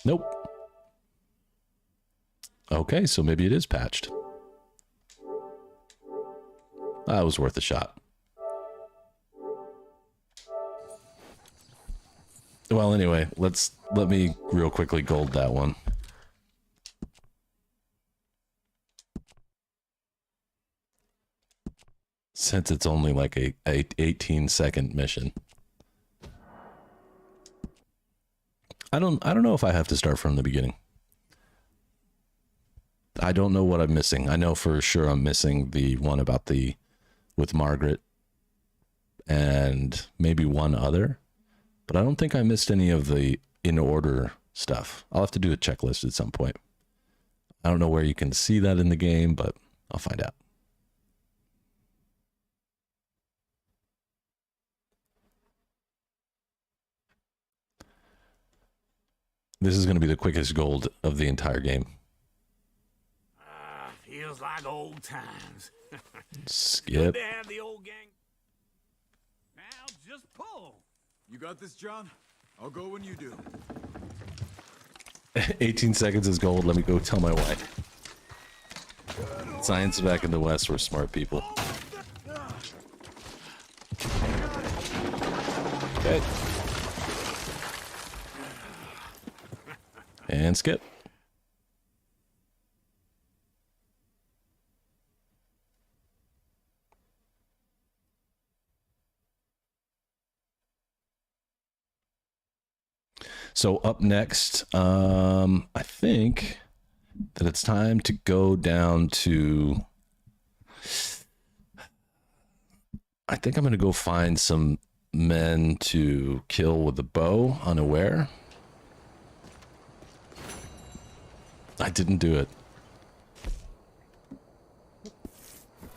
Nope. Okay, so maybe it is patched. That was worth a shot. Well, anyway, let me real quickly gold that one. Since it's only like a 18-second mission. I don't know if I have to start from the beginning. I don't know what I'm missing. I know for sure I'm missing the one about with Margaret and maybe one other, but I don't think I missed any of the in order stuff. I'll have to do a checklist at some point. I don't know where you can see that in the game, but I'll find out. This is going to be the quickest gold of the entire game. Feels like old times. Skip. Good to have the old gang. Now just pull. You got this, John? I'll go when you do. 18 seconds is gold. Let me go tell my wife. Science back in the West, we're smart people. Okay. And skip. So up next, I think that it's time to go down to... I think I'm going to go find some men to kill with a bow unaware. I didn't do it.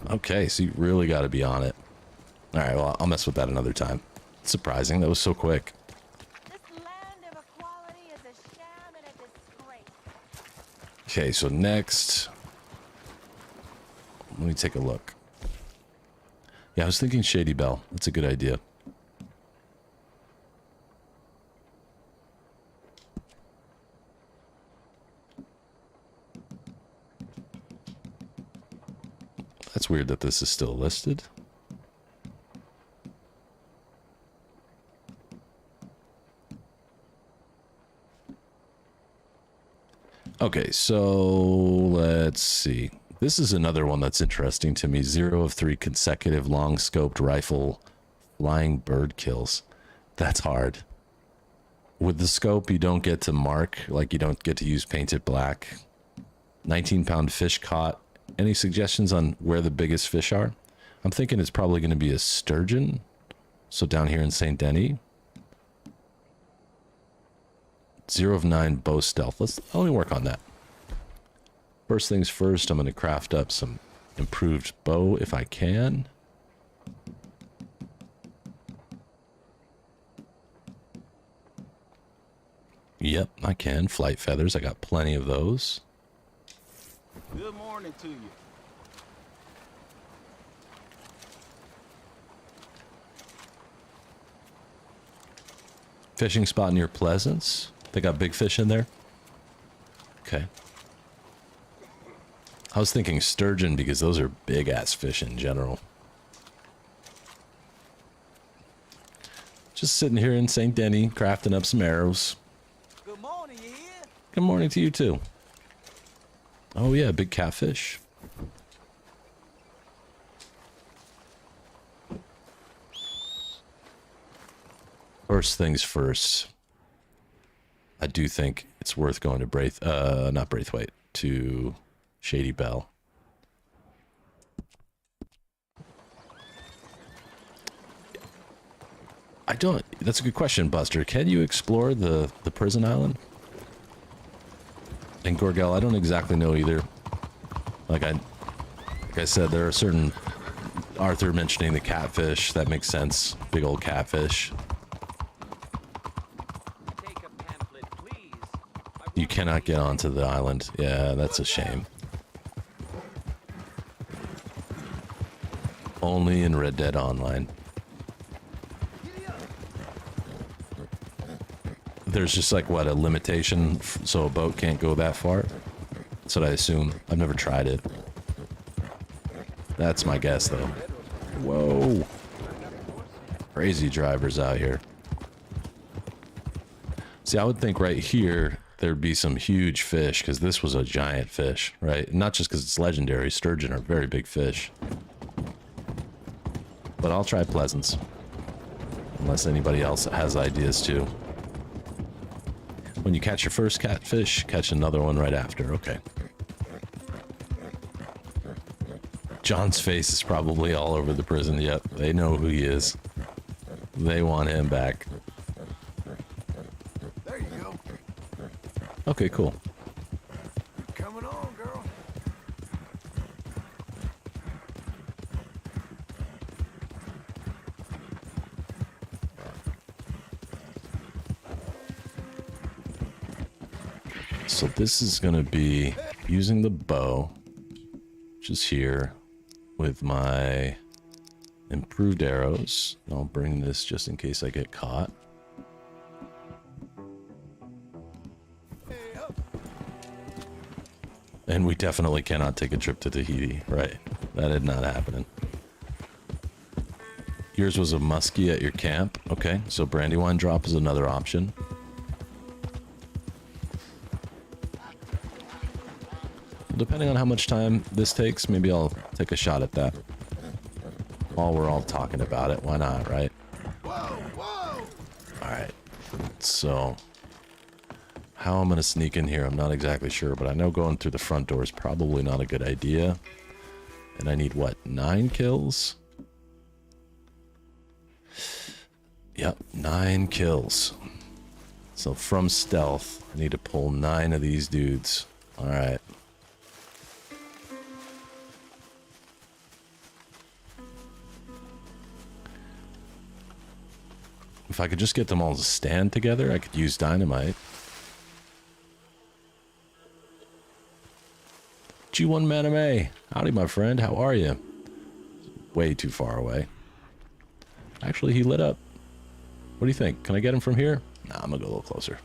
Okay, so you really got to be on it. All right, well, I'll mess with that another time. It's surprising. That was so quick. This land of equality is a sham and a disgrace. Okay, so next... Let me take a look. Yeah, I was thinking Shady Belle. That's a good idea. That's weird that this is still listed. Okay, so let's see. This is another one that's interesting to me. 0 of 3 consecutive long-scoped rifle flying bird kills. That's hard. With the scope, you don't get to mark, like you don't get to use painted black. 19-pound fish caught. Any suggestions on where the biggest fish are? I'm thinking it's probably going to be a sturgeon. So down here in St. Denis. 0 of 9 bow stealth. Let me work on that. First things first, I'm going to craft up some improved bow if I can. Yep, I can. Flight feathers. I got plenty of those. Good morning to you. Fishing spot near Pleasance. They got big fish in there? Okay. I was thinking sturgeon because those are big-ass fish in general. Just sitting here in St. Denis, crafting up some arrows. Good morning, you hear? Good morning to you, too. Oh, yeah, big catfish. First things first. I do think it's worth going to not Braithwaite, to Shady Belle. That's a good question, Buster. Can you explore the prison island? And Gorgel, I don't exactly know either. Like I said, there are certain... Arthur mentioning the catfish, that makes sense. Big old catfish. You cannot get onto the island. Yeah, that's a shame. Only in Red Dead Online. There's just like, what, a limitation so a boat can't go that far? That's what I assume. I've never tried it. That's my guess, though. Whoa. Crazy drivers out here. See, I would think right here there'd be some huge fish, because this was a giant fish, right? Not just because it's legendary. Sturgeon are very big fish. But I'll try Pleasance. Unless anybody else has ideas, too. When you catch your first catfish, catch another one right after. Okay. John's face is probably all over the prison. Yep, they know who he is. They want him back. There you go. Okay, cool. Coming on, girl. So this is going to be using the bow, which is here, with my improved arrows. I'll bring this just in case I get caught. And we definitely cannot take a trip to Tahiti, right? That is not happening. Yours was a muskie at your camp. Okay, so Brandywine drop is another option. Depending on how much time this takes, maybe I'll take a shot at that. While we're all talking about it, why not, right? Alright, so... how I'm going to sneak in here, I'm not exactly sure, but I know going through the front door is probably not a good idea. And I need, what, 9 kills? Yep, 9 kills. So from stealth, I need to pull 9 of these dudes. Alright. If I could just get them all to stand together, I could use dynamite. G1 Maname. Howdy, my friend. How are you? way too far away. Actually, he lit up. What do you think? Can I get him from here? Nah, I'm gonna go a little closer.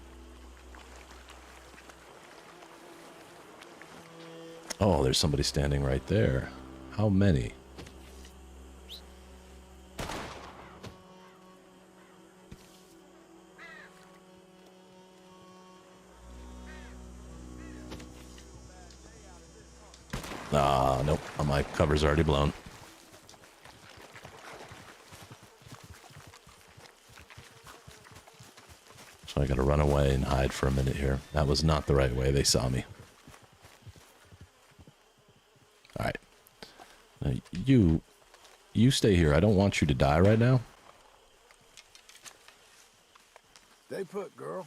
Oh, there's somebody standing right there. How many? Ah, nope. My cover's already blown. So I gotta run away and hide for a minute here. That was not the right way. They saw me. Alright. Now, you stay here. I don't want you to die right now. Stay put, girl.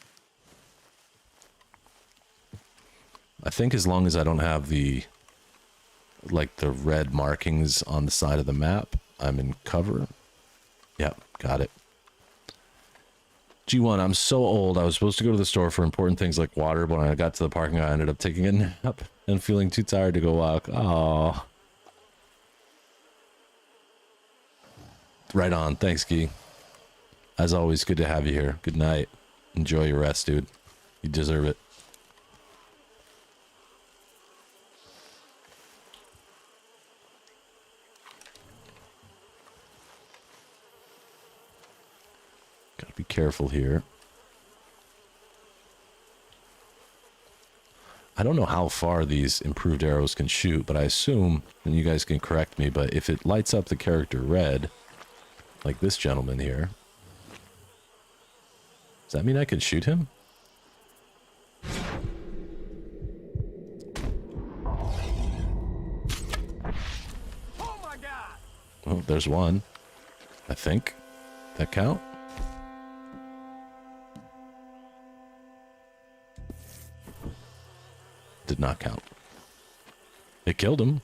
I think as long as I don't have the red markings on the side of the map, I'm in cover. Yep, got it. G1, I'm so old. I was supposed to go to the store for important things like water, but when I got to the parking lot, I ended up taking a nap and feeling too tired to go walk. Oh. Right on. Thanks, Guy. As always, good to have you here. Good night. Enjoy your rest, dude. You deserve it. Gotta be careful here. I don't know how far these improved arrows can shoot, but I assume, and you guys can correct me, but if it lights up the character red, like this gentleman here, does that mean I can shoot him? Oh my God! Oh, there's one. I think. That count? Did not count. It killed him.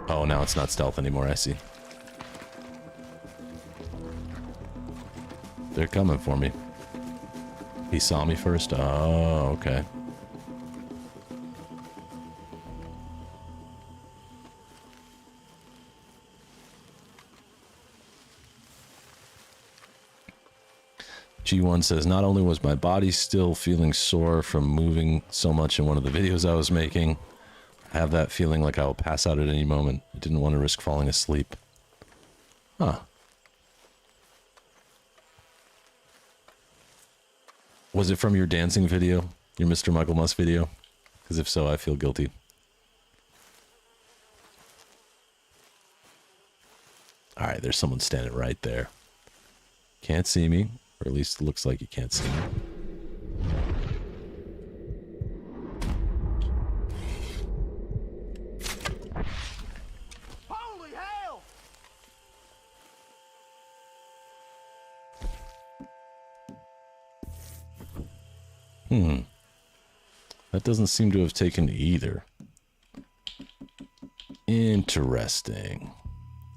Oh, now it's not stealth anymore, I see. They're coming for me. He saw me first? Oh, okay. G1 says, not only was my body still feeling sore from moving so much in one of the videos I was making, I have that feeling like I will pass out at any moment. I didn't want to risk falling asleep. Huh. Was it from your dancing video? Your Mr. Michael Musk video? Because if so, I feel guilty. Alright, there's someone standing right there. Can't see me. Or at least it looks like you can't see me. Holy hell! That doesn't seem to have taken either. Interesting.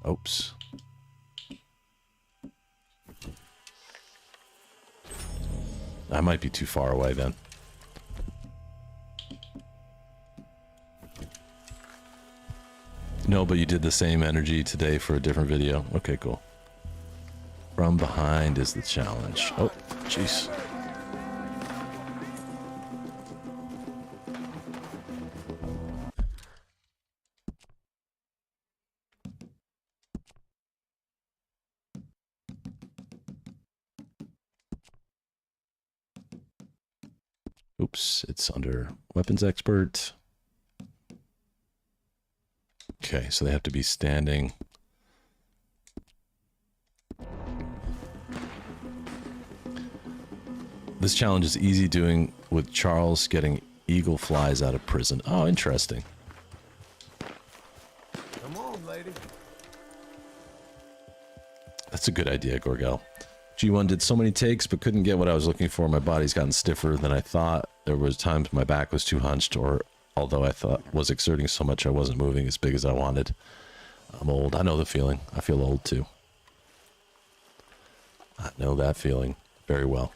Oops. I might be too far away then. No, but you did the same energy today for a different video. Okay, cool. From behind is the challenge. Oh, jeez. Oops, it's under weapons expert. Okay, so they have to be standing. This challenge is easy doing with Charles getting eagle flies out of prison. Oh, interesting. Come on, lady. That's a good idea, Gorgel. G1 did so many takes but couldn't get what I was looking for. My body's gotten stiffer than I thought. There was times my back was too hunched, or although I thought was exerting so much I wasn't moving as big as I wanted. I'm old. I know the feeling. I feel old too. I know that feeling very well.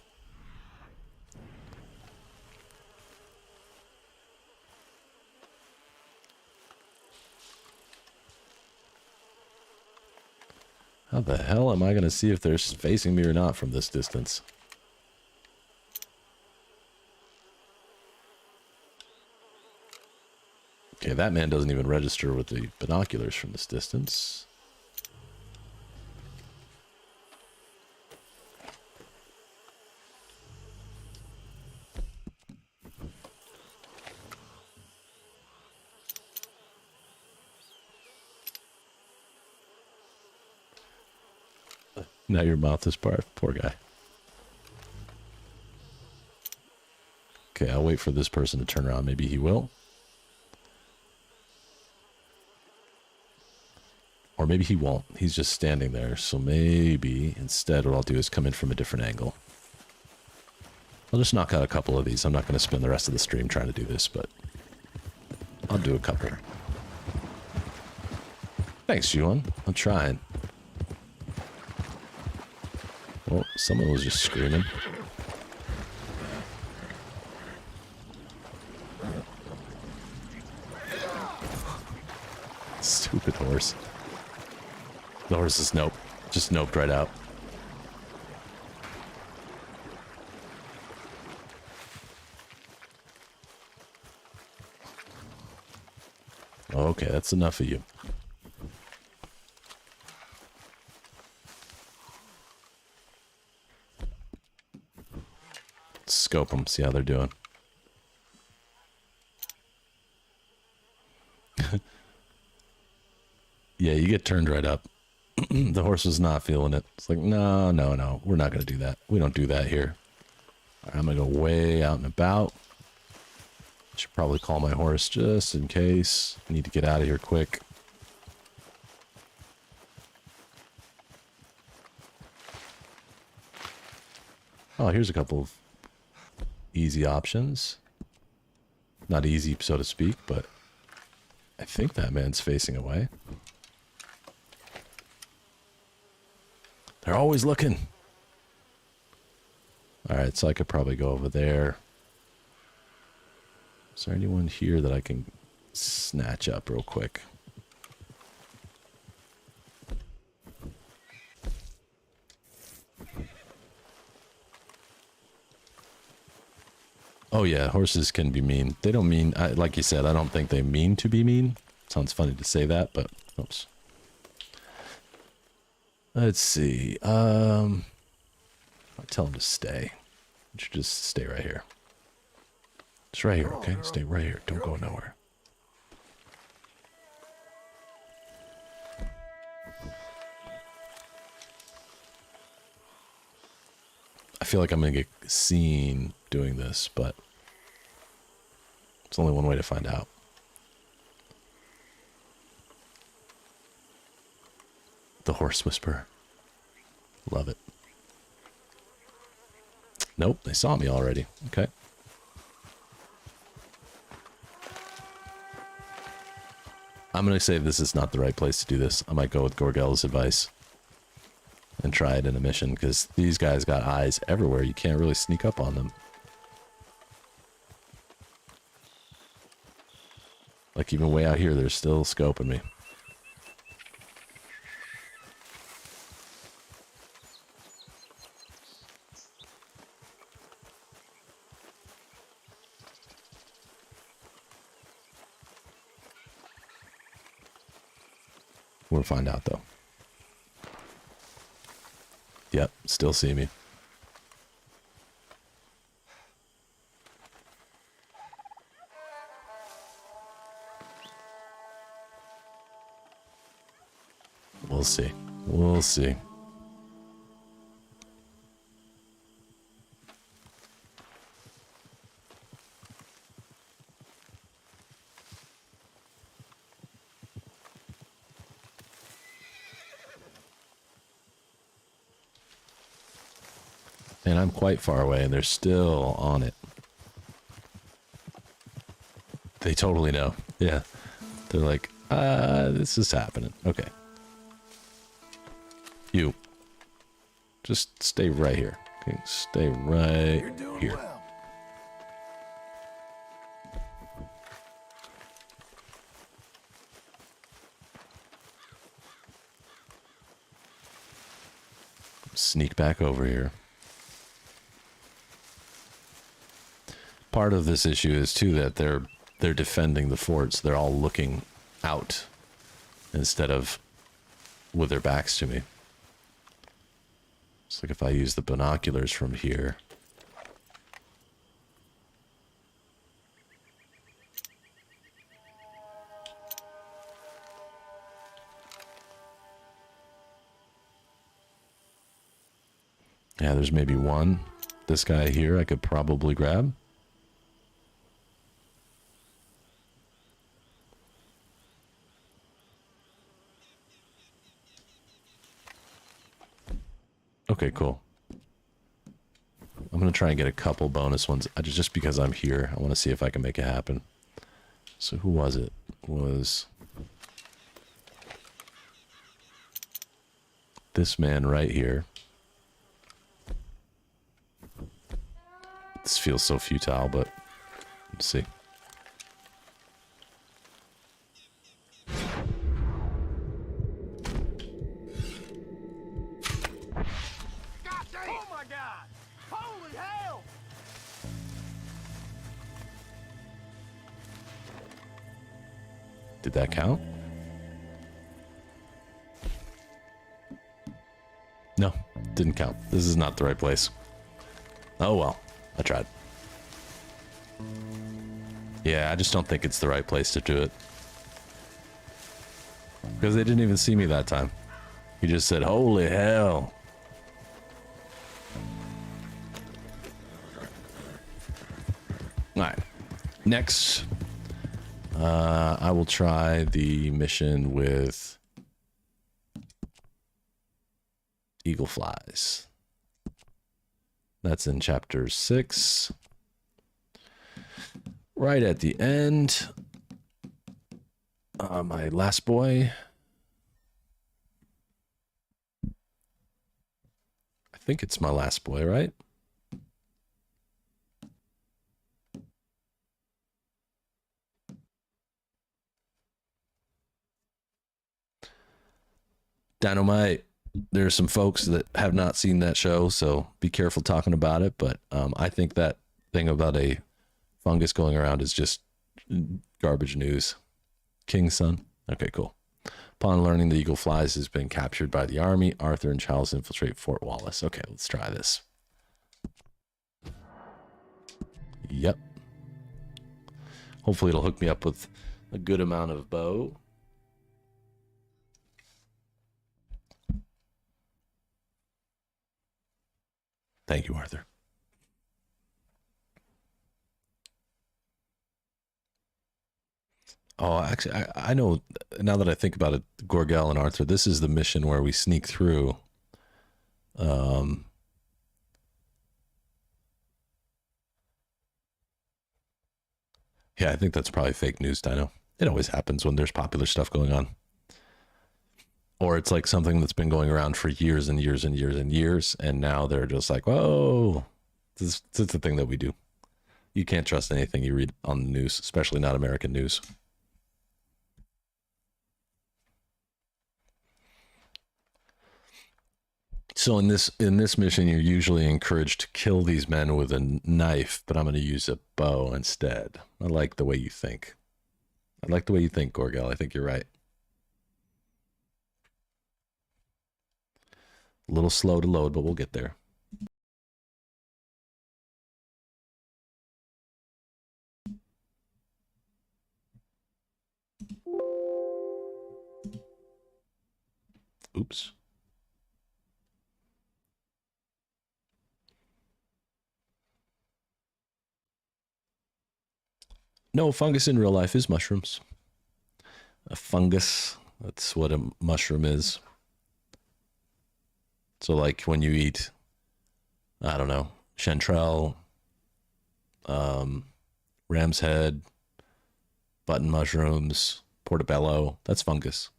How the hell am I going to see if they're facing me or not from this distance? Okay, that man doesn't even register with the binoculars from this distance. Now your mouth is part. Poor guy. Okay, I'll wait for this person to turn around. Maybe he will. Or maybe he won't. He's just standing there. So maybe instead what I'll do is come in from a different angle. I'll just knock out a couple of these. I'm not going to spend the rest of the stream trying to do this, but I'll do a couple. Thanks, Juan. I'm trying. Well, someone was just screaming. Stupid horse. The horse is nope. Just noped right out. Okay, that's enough of you. Scope them, see how they're doing. Yeah, you get turned right up. The horse was not feeling it. It's like, no, no, no. We're not going to do that. We don't do that here. All right, I'm going to go way out and about. Should probably call my horse just in case. I need to get out of here quick. Oh, here's a couple of easy options. Not easy, so to speak, but I think that man's facing away. They're always looking. All right, so I could probably go over there. Is there anyone here that I can snatch up real quick? Oh yeah, horses can be mean. They don't mean, like you said, I don't think they mean to be mean. Sounds funny to say that, but oops. Let's see. I'll tell him to stay. You should just stay right here. Just right here, okay? Stay right here. Don't go nowhere. I feel like I'm going to get seen doing this, but it's only one way to find out. The horse whisperer. Love it. Nope, they saw me already. Okay. I'm going to say this is not the right place to do this. I might go with Gorgel's advice and try it in a mission, because these guys got eyes everywhere. You can't really sneak up on them. Like, even way out here, they're still scoping me. We'll find out, though. Yep, still see me. We'll see. We'll see. And I'm quite far away, and they're still on it. They totally know. Yeah. They're like, this is happening. Okay. You. Just stay right here. Okay, stay right here. Well. Sneak back over here. Part of this issue is too that they're defending the forts. They're all looking out instead of with their backs to me. It's like if I use the binoculars from here. Yeah, there's maybe one. This guy here I could probably grab. Okay, cool. I'm going to try and get a couple bonus ones just because I'm here. I want to see if I can make it happen. So who was it? It was this man right here. This feels so futile, but let's see. Oh my God! Holy hell! Did that count? No, didn't count. This is not the right place. Oh well, I tried. Yeah, I just don't think it's the right place to do it. Because they didn't even see me that time. He just said, holy hell. Alright. Next, I will try the mission with eagle flies. That's in chapter 6. Right at the end. My last boy. I think it's my last boy, right? Dynamite. There's some folks that have not seen that show, so be careful talking about it. But I think that thing about a fungus going around is just garbage news. King's son. Okay, cool. Upon learning the eagle flies has been captured by the army, Arthur and Charles infiltrate Fort Wallace. Okay, let's try this. Yep. Hopefully it'll hook me up with a good amount of bow. Thank you, Arthur. Oh, actually, I know, now that I think about it, Gorgel and Arthur, this is the mission where we sneak through. Yeah, I think that's probably fake news, Dino. It always happens when there's popular stuff going on. Or it's like something that's been going around for years and years and years and years, and now they're just like, whoa, this is the thing that we do. You can't trust anything you read on the news, especially not American news. So in this mission, you're usually encouraged to kill these men with a knife, but I'm going to use a bow instead. I like the way you think. I like the way you think, Gorgel. I think you're right. A little slow to load, but we'll get there. Oops. No, fungus in real life is mushrooms. A fungus, that's what a mushroom is. So like when you eat, I don't know, chanterelle, ram's head, button mushrooms, portobello, that's fungus.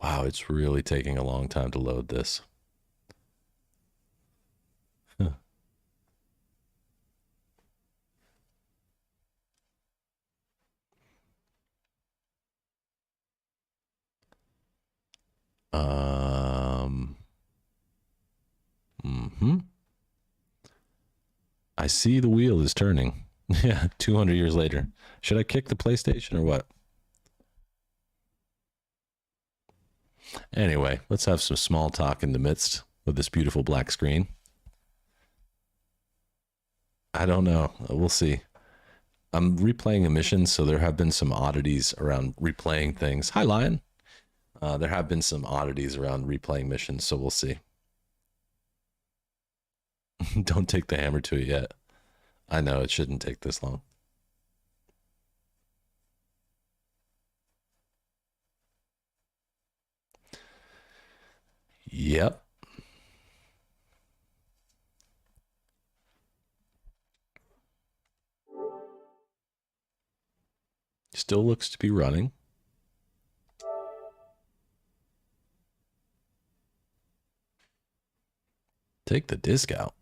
Wow, it's really taking a long time to load this. Huh. I see the wheel is turning. Yeah, 200 years later. Should I kick the PlayStation or what? Anyway, let's have some small talk in the midst of this beautiful black screen. I don't know. We'll see. I'm replaying a mission, so there have been some oddities around replaying things. Hi, Lion. There have been some oddities around replaying missions, so we'll see. Don't take the hammer to it yet. I know, it shouldn't take this long. Yep. Still looks to be running. Take the disc out.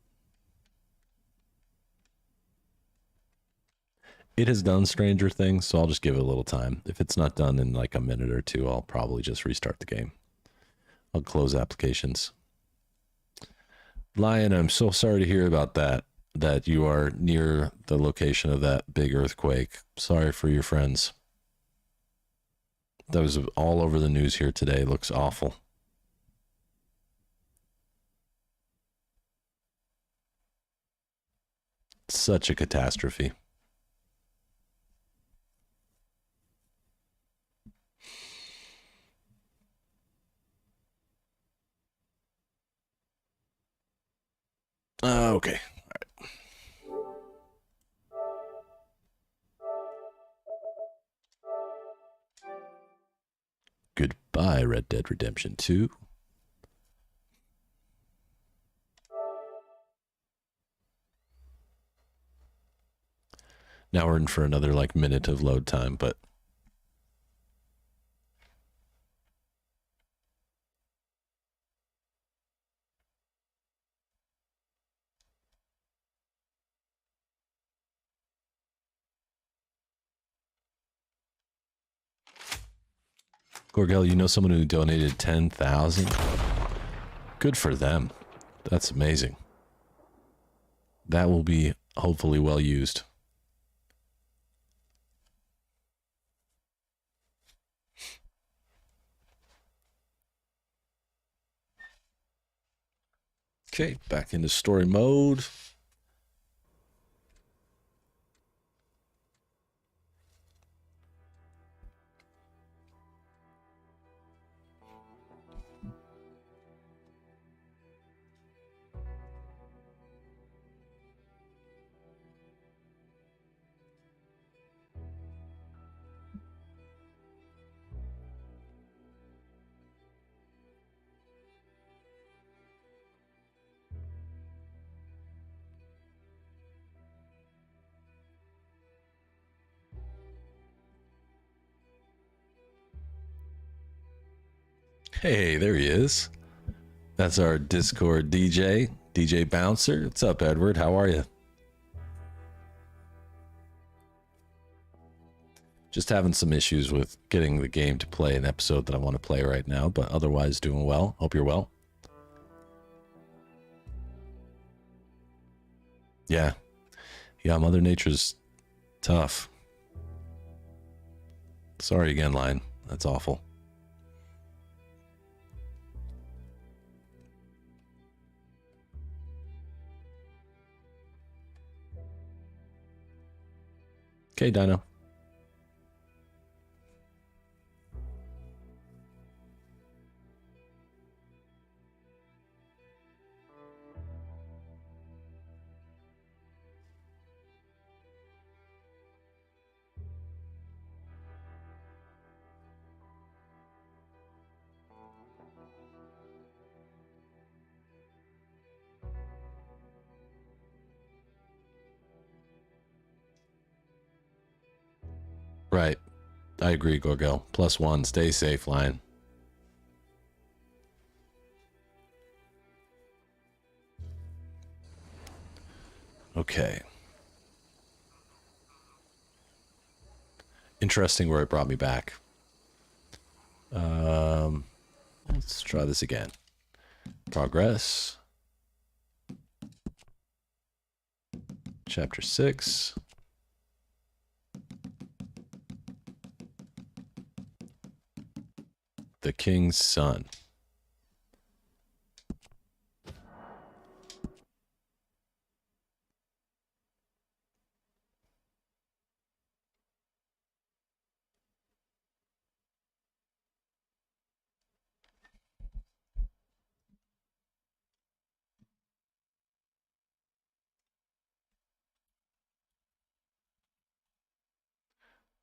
It has done Stranger Things, so I'll just give it a little time. If it's not done in like a minute or two, I'll probably just restart the game. I'll close applications. Lion, I'm so sorry to hear about that you are near the location of that big earthquake. Sorry for your friends. That was all over the news here today. It looks awful. Such a catastrophe. Okay. All right. Goodbye, Red Dead Redemption 2. Now we're in for another like minute of load time, but Gorgel, you know someone who donated 10,000? Good for them. That's amazing. That will be hopefully well used. Okay, back into story mode. Hey, there he is. That's our Discord DJ, DJ Bouncer. What's up, Edward? How are you? Just having some issues with getting the game to play an episode that I want to play right now, but otherwise doing well. Hope you're well. Yeah. Yeah, Mother Nature's tough. Sorry again, Lion. That's awful. Okay, Dino. Right. I agree, Gorgel. +1. Stay safe, Lion. Okay. Interesting where it brought me back. Let's try this again. Progress. Chapter 6. The King's Son.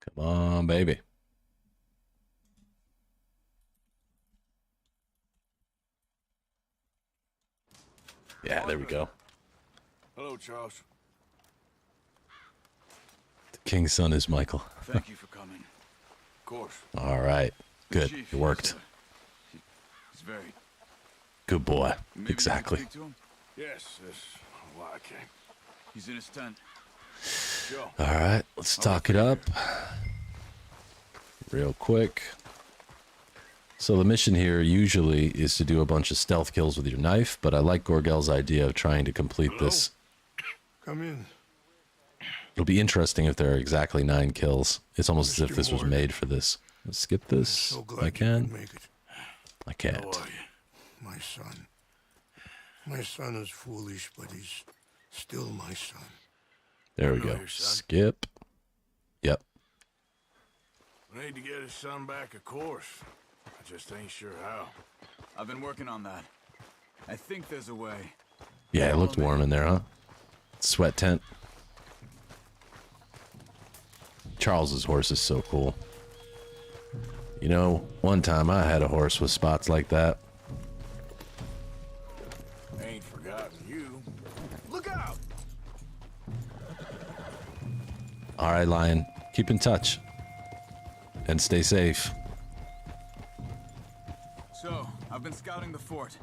Come on, baby. Yeah, there we go. Hello, Charles. The King's Son is Michael. Thank you for coming. Of course. All right. Good. Chief, It worked. He's very... Good boy. Maybe you can Exactly. speak to him? Yes, that's why I came. He's in his tent. Joe. All right. Let's talk it up. Real quick. So the mission here usually is to do a bunch of stealth kills with your knife, but I like Gorgel's idea of trying to complete this. Come in. It'll be interesting if there are exactly 9 kills. It's almost as if Mr. this was Morgan. made for this. Let's skip this. So glad I you can. could make it. I can't. How are you? My son. My son is foolish, but he's still my son. There we I know go. your son. Skip. Yep. We need to get his son back, of course. I just ain't sure how. I've been working on that. I think there's a way. Yeah, it looked warm in there, huh? Sweat tent. Charles's horse is so cool. You know, one time I had a horse with spots like that. Ain't forgotten you. Look out! All right, Lion. Keep in touch. And stay safe. So, I've been scouting the fort.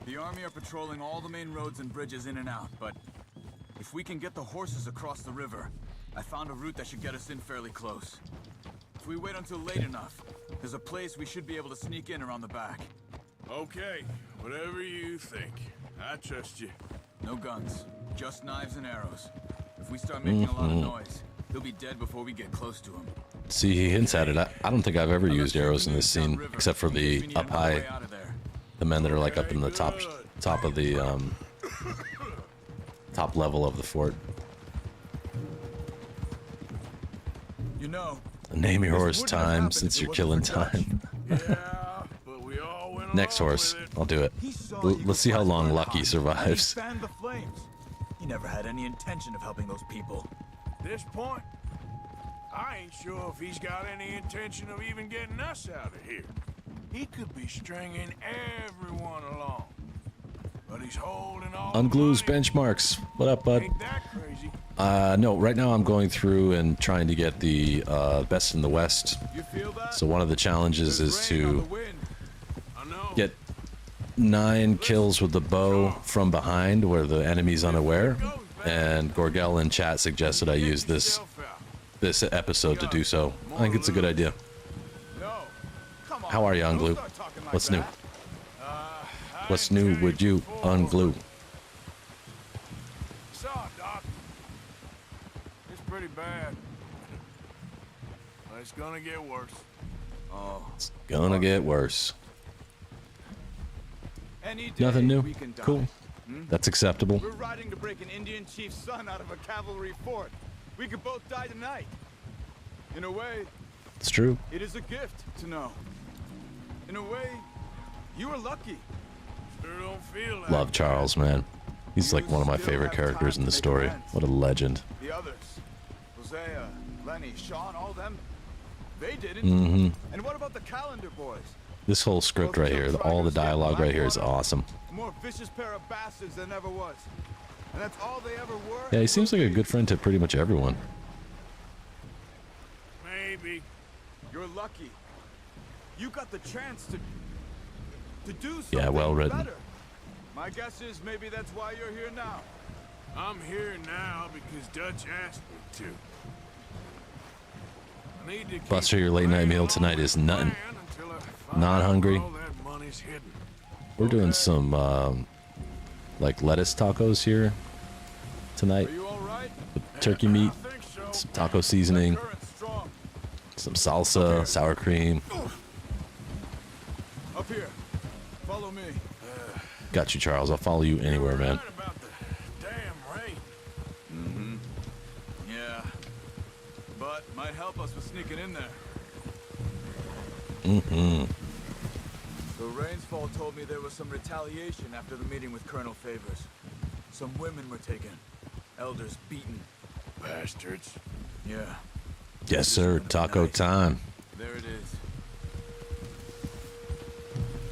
The army are patrolling all the main roads and bridges in and out, but if we can get the horses across the river, I found a route that should get us in fairly close. If we wait until late enough, there's a place we should be able to sneak in around the back. Okay, whatever you think. I trust you. No guns, just knives and arrows. If we start making a lot of noise, he'll be dead before we get close to him. See, he hints at it. I don't think I've ever used arrows in this scene, except for the up high, the men that are like up in the top of the top level of the fort. You know, Name your horse wouldn't have time happened since if it you're killing wasn't for Dutch. time. Yeah, but we all went Next along horse. with it. I'll do it. he saw Let's see how long Lucky survives. He fanned the flames. He never had any intention of helping those people. This point, I ain't sure if he's got any intention of even getting us out of here. He could be stringing everyone along. But he's holding all the Unglue's money. benchmarks. What up, bud? Ain't that crazy? No, right now I'm going through and trying to get the best in the West. You feel that? So one of the challenges There's is rain on the to wind. I know. get 9 kills with the bow from behind where the enemy's unaware. And Gorgel in chat suggested I use this episode to do so. I think it's a good idea. No. Come on. How are you, Don't Unglue? start talking like What's new? that. What's new with you, Unglue? Saw, Doc. It's pretty bad. But it's gonna get worse. Oh. It's gonna get worse. Any day Nothing new. we can die. Cool. That's acceptable. We're riding to break an Indian chief's son out of a cavalry fort. We could both die tonight. In a way, It's true. it is a gift to know. In a way, you were lucky. Sure don't feel like Love Charles, man. He's like one of my favorite characters in the story. What a legend. The others, Hosea, Lenny, Sean, all them, they didn't. Mm-hmm. And what about the Calendar boys? This whole script right here, all the dialogue right here is awesome. A more vicious pair of bastards than ever was. And that's all they ever were. Yeah, he seems like a good friend to pretty much everyone. maybe. You're lucky. You got the chance to do something Yeah, well written. better. My guess is maybe that's why you're here now. I'm here now because Dutch asked me to. I need to keep Buster, your late night meal playing tonight along is with the nuttin'. plan until I find Not out hungry. where all that money's hidden. We're doing some like lettuce tacos here tonight. Are you all turkey meat, I think so. some taco seasoning, Current's strong. some salsa, sour cream. Up here. Follow me. Got you, Charles. I'll follow you anywhere, man. Right about the damn rain. Yeah. But might help us with sneaking in there. Mm-hmm. The Rainsfall told me there was some retaliation after the meeting with Colonel Favors. Some women were taken. Elders beaten. Bastards. Yeah. Yes, sir. Taco time. There it is.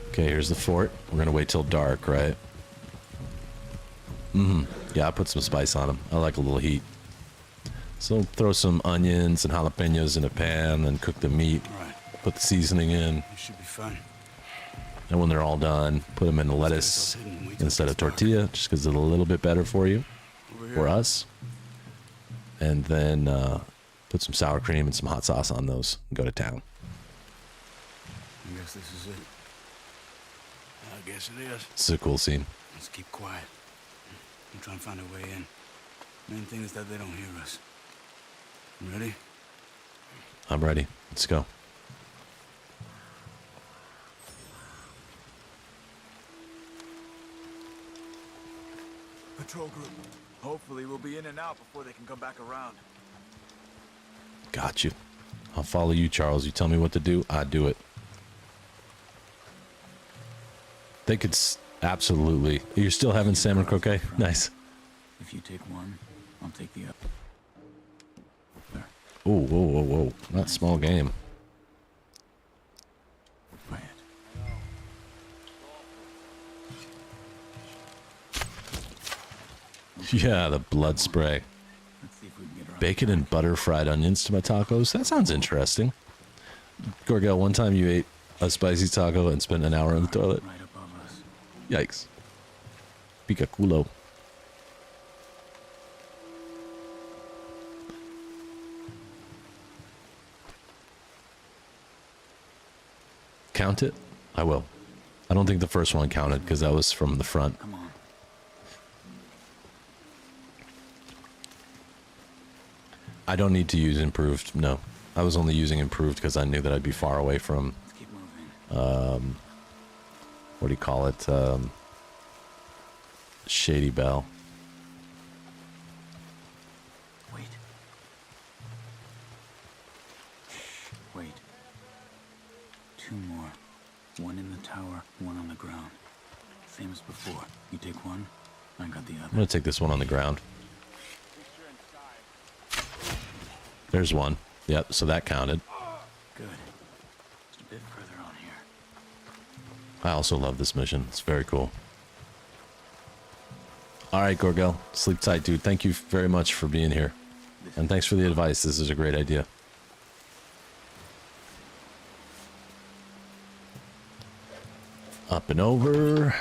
Okay, here's the fort. We're gonna wait till dark, right? Mm-hmm. Yeah, I put some spice on them. I like a little heat. So throw some onions and jalapenos in a pan and cook the meat. Right. Put the seasoning in. You should be fine. And when they're all done, put them in the lettuce instead of tortilla, just because it's a little bit better for you, for us. And then put some sour cream and some hot sauce on those and go to town. I guess this is it. I guess it is. It's a cool scene. Let's keep quiet. I'm trying to find a way in. Main thing is that they don't hear us. You ready? I'm ready. Let's go. Patrol group. Hopefully we'll be in and out before they can come back around. Got you. I'll follow you, Charles. You tell me what to do, I do it. They could absolutely. You're still having salmon croquet? Nice. If you take one, I'll take the other. Oh, whoa, whoa, whoa. Not small game. Quiet. Yeah, the blood spray. Let's see if we can get around. Bacon and butter fried onions to my tacos. That sounds interesting. Gorgel, one time you ate a spicy taco and spent an hour in the toilet. Right above us. Yikes. Pica culo. Count it? I will. I don't think the first one counted because that was from the front. Come on. I don't need to use improved. No. I was only using improved because I knew that I'd be far away from, Let's keep moving. what do you call it? Shady Bell. Wait. Wait. Two more. One in the tower, one on the ground. Same as before. You take one, I got the I'm other. going to take this one on the ground. There's one. Yep, so that counted. Good. Just a bit further on here. I also love this mission. It's very cool. All right, Gorgel. Sleep tight, dude. Thank you very much for being here. And thanks for the advice. This is a great idea. Up and over.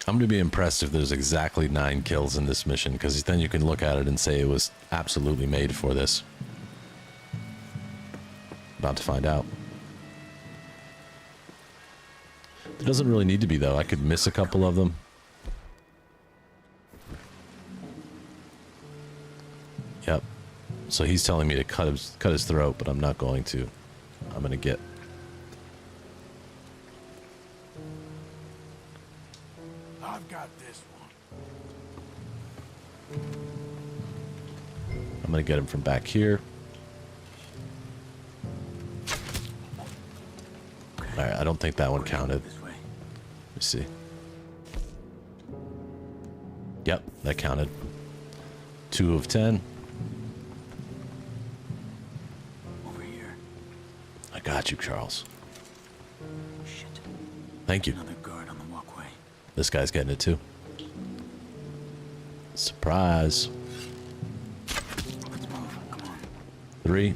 I'm going to be impressed if there's exactly 9 kills in this mission, because then you can look at it and say it was absolutely made for this. About to find out. It doesn't really need to be, though. I could miss a couple of them. Yep. So he's telling me to cut his throat, but I'm not going to. I'm going to get... I've got this one. I'm going to get him from back here. All right, I don't think that one counted. This way. Let me see. Yep, that counted. 2 of 10. Over here. I got you, Charles. Shit. Thank you. Another guard on the walkway. This guy's getting it too. Surprise. Let's move. Come on. 3.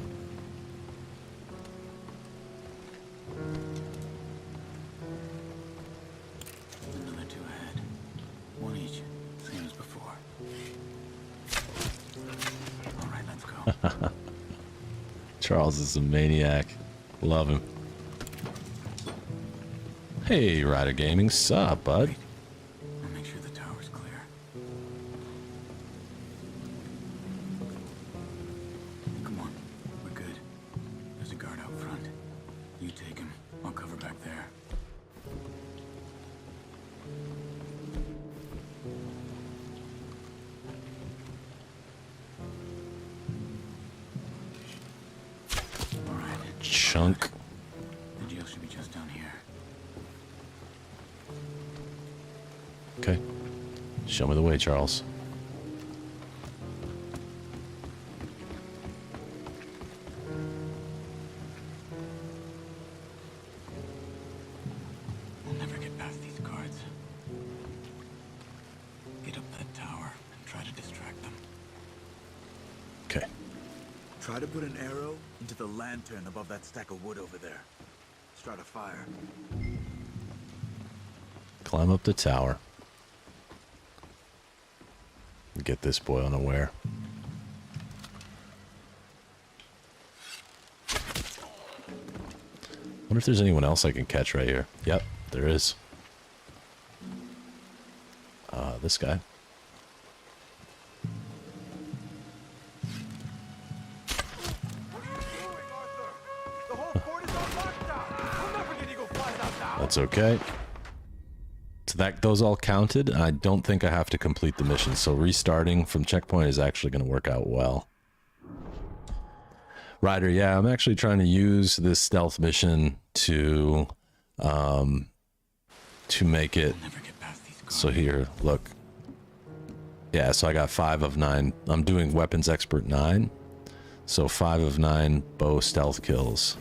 Another 2 ahead. One each. Same as before. All right, let's go. Charles is a maniac. Love him. Hey, Ryder Gaming. Sup, bud? chunk. The jail should be just down here. Okay. Show me the way, Charles. We'll never get past these guards. Get up that tower and try to distract them. Okay. Try to put an arrow into the lantern above that stack of wood over there. Start a fire. Climb up the tower. Get this boy unaware. Wonder if there's anyone else I can catch right here. Yep, there is. This guy. That's okay. So those all counted. I don't think I have to complete the mission, so restarting from checkpoint is actually going to work out well. Ryder, yeah, I'm actually trying to use this stealth mission to make it. So here, look. Yeah, so I got 5 of 9. I'm doing weapons expert 9, so 5 of 9 bow stealth kills.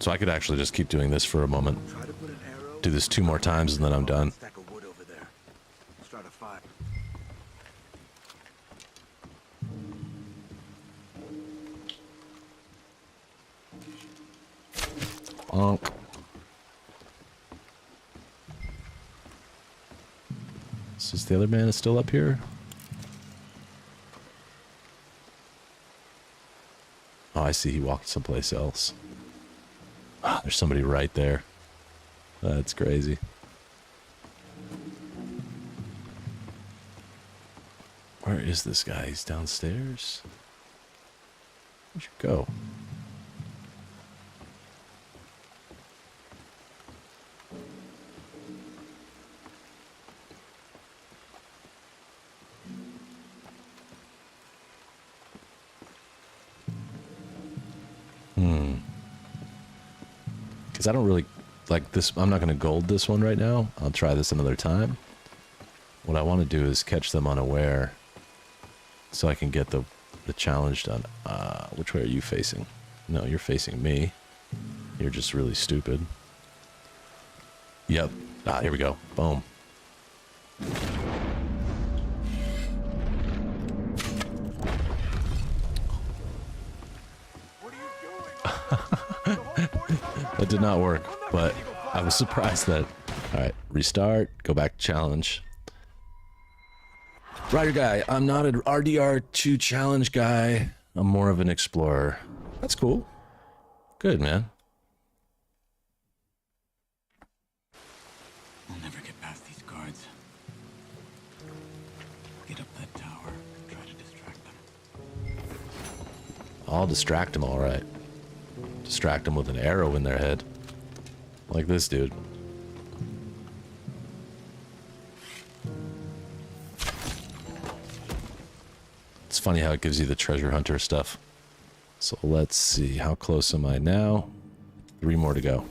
So I could actually just keep doing this for a moment. Do this 2 more times and then I'm done. Bonk. So is the other man is still up here? Oh, I see. He walked someplace else. Ah, there's somebody right there. That's crazy. Where is this guy? He's downstairs? Where'd you go? Because I don't really like this. I'm not going to gold this one right now. I'll try this another time. What I want to do is catch them unaware so I can get the challenge done. Which way are you facing? No, you're facing me. You're just really stupid. Yep. Ah, here we go. Boom. That did not work, but I was surprised that... Alright, restart, go back to challenge. Rider guy, I'm not an RDR2 challenge guy. I'm more of an explorer. That's cool. Good, man. We'll never get past these guards. Get up that tower and try to distract them. I'll distract them, alright. Distract them with an arrow in their head. Like this dude. It's funny how it gives you the treasure hunter stuff. So let's see, how close am I now? 3 more to go.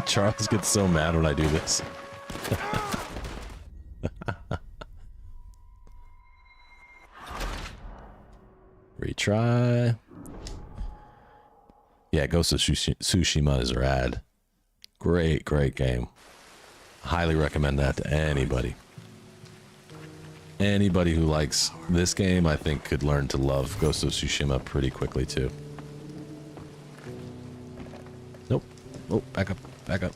Charles gets so mad when I do this. Retry. Yeah, Ghost of Tsushima is rad. Great, great game. Highly recommend that to anybody. Anybody who likes this game, I think, could learn to love Ghost of Tsushima pretty quickly, too. Nope. Oh, back up. Back up.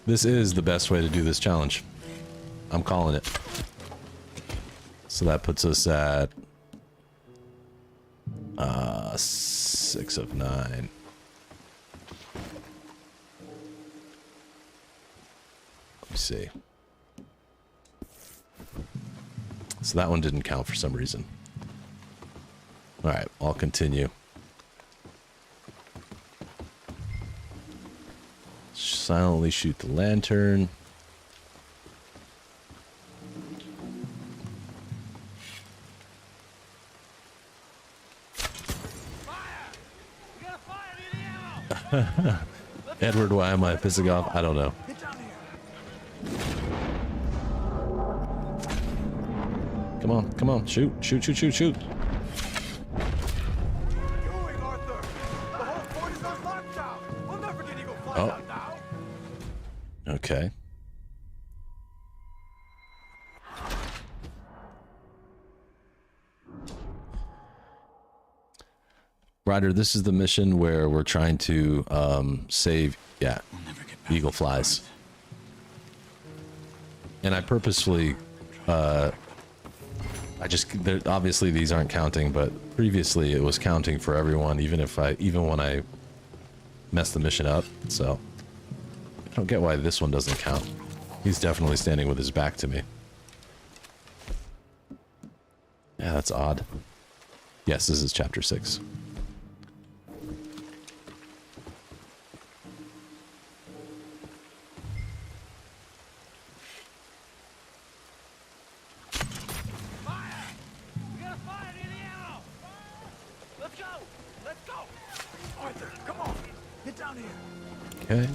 This is the best way to do this challenge. I'm calling it. So that puts us at 6 of 9. Let me see. So that one didn't count for some reason. All right, I'll continue. Silently shoot the lantern. Edward, why am I pissing off? I don't know. Come on, come on, shoot, shoot, shoot, shoot, shoot. Oh. Okay. Ryder, this is the mission where we're trying to save, eagle flies. And I purposefully, obviously these aren't counting, but previously it was counting for everyone, even when I messed the mission up. So I don't get why this one doesn't count. He's definitely standing with his back to me. Yeah, that's odd. Yes, this is chapter 6. Okay.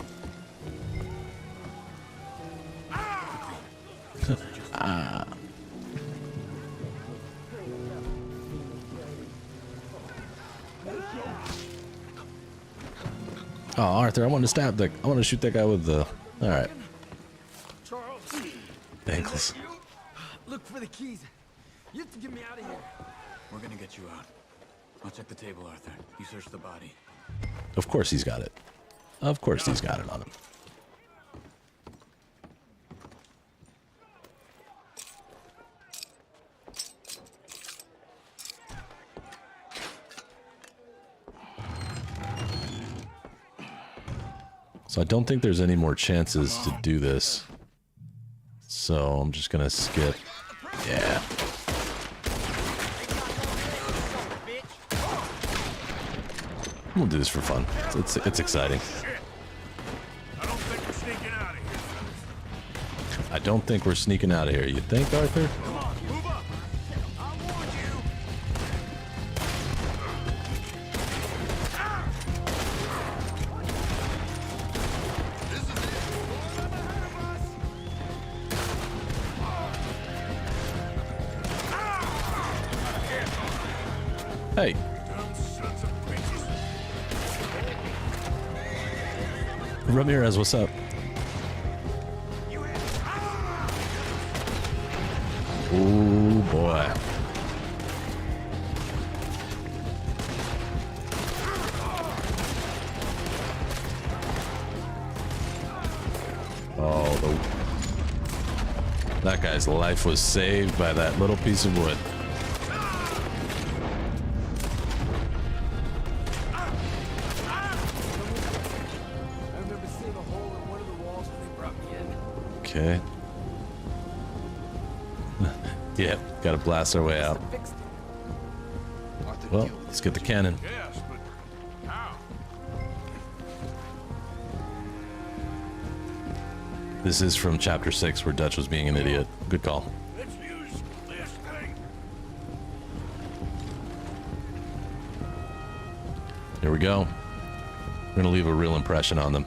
Oh, Arthur, I want to shoot that guy with the... Alright. Charles. Ankles. Look for the keys. You have to get me out of here. We're gonna get you out. I'll check the table, Arthur. You search the body. Of course he's got it. Of course he's got it on him. So I don't think there's any more chances to do this. So I'm just gonna skip. Yeah. We'll do this for fun. It's exciting. I don't think we're sneaking out of here. You think, Arthur? Hey. Ramirez, what's up? Oh boy. Oh, that guy's life was saved by that little piece of wood. Okay. Yeah, gotta blast our way out. Well, let's get the cannon. Yes, but how? This is from chapter 6 where Dutch was being an idiot. Good call. Let's use this thing. Here we go. We're gonna leave a real impression on them.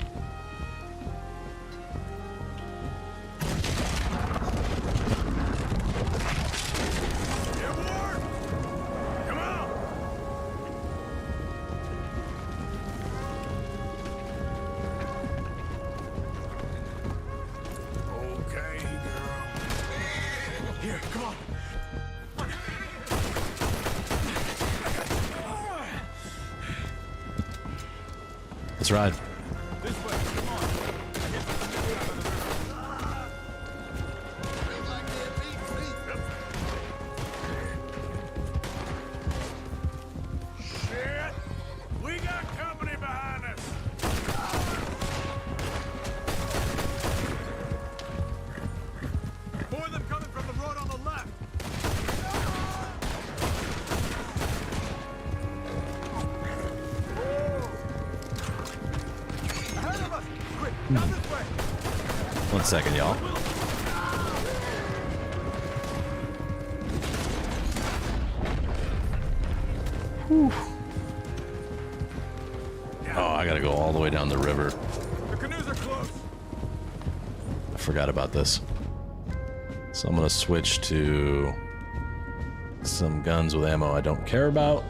Let's ride. One second, y'all. Oh, I gotta go all the way down the river. The canoes are close. I forgot about this. So I'm gonna switch to some guns with ammo I don't care about.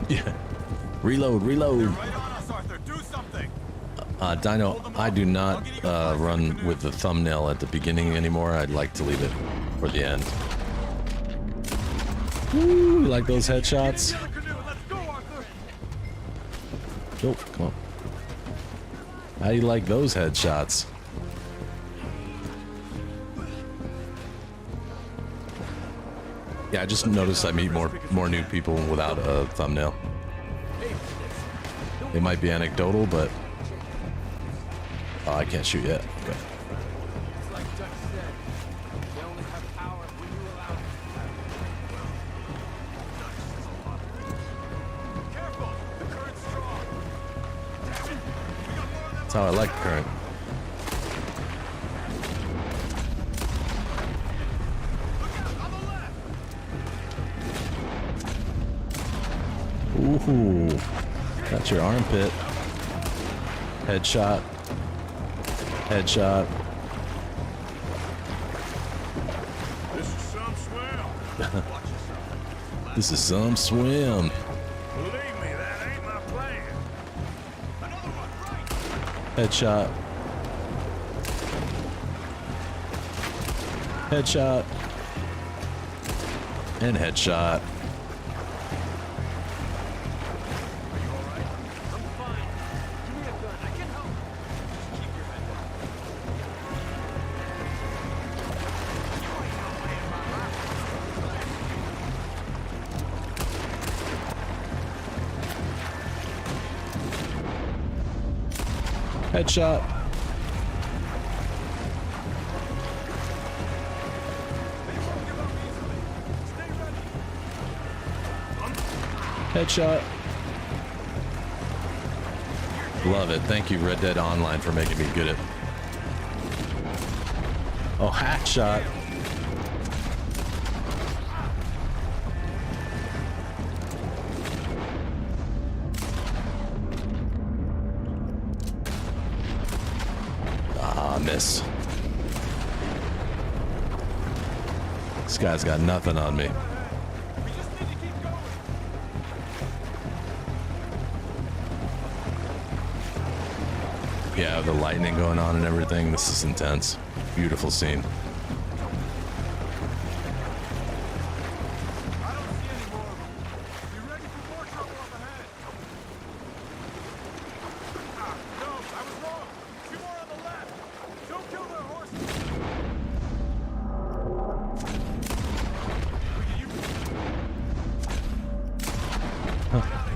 Yeah. Reload, reload. Right on us, Arthur. Do something. Dino, I do not run with the thumbnail at the beginning anymore. I'd like to leave it for the end. Woo, you like those headshots? The canoe. Let's go, Arthur. Oh, come on. How do you like those headshots? Yeah, I just noticed I meet more new people without a thumbnail. It might be anecdotal, but oh, I can't shoot yet. Okay. It's like Dutch said. They only have power when you allow them. Careful. The current's strong. That's how I like the current. Ooh, that's your armpit. Headshot. Headshot. This is some swell. This is some swim. Believe me, that ain't my plan. Another one, right? Headshot. Headshot. And headshot. Headshot. Headshot. Love it. Thank you, Red Dead Online, for making me good at. Oh, hat shot. Ah, miss. This guy's got nothing on me. Yeah, the lightning going on and everything. This is intense. Beautiful scene. I don't see any more of them. Be ready for more trouble up ahead. Ah, no, I was wrong. Two more on the left. Don't kill their horses.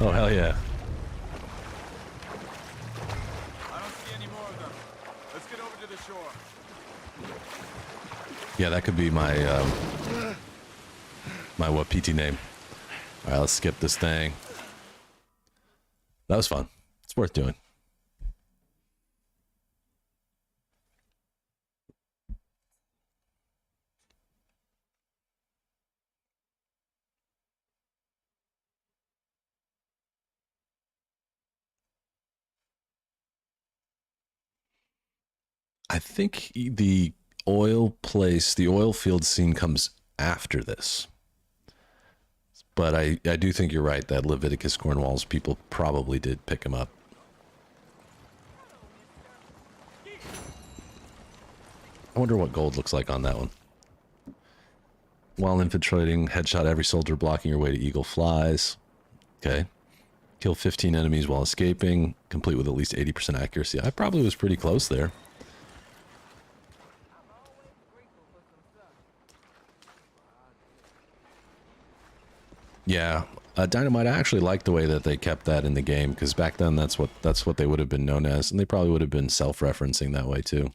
Oh, hell yeah. I don't see any more of them. Let's get over to the shore. Yeah, that could be my my Wapiti name. All right, let's skip this thing. That was fun. It's worth doing. I think the oil place, the oil field scene comes after this. But I do think you're right that Leviticus Cornwall's people probably did pick him up. I wonder what gold looks like on that one. While infiltrating, headshot every soldier blocking your way to Eagle Flies. Okay. Kill 15 enemies while escaping, complete with at least 80% accuracy. I probably was pretty close there. Yeah, Dynamite, I actually like the way that they kept that in the game, because back then that's what they would have been known as, and they probably would have been self-referencing that way too.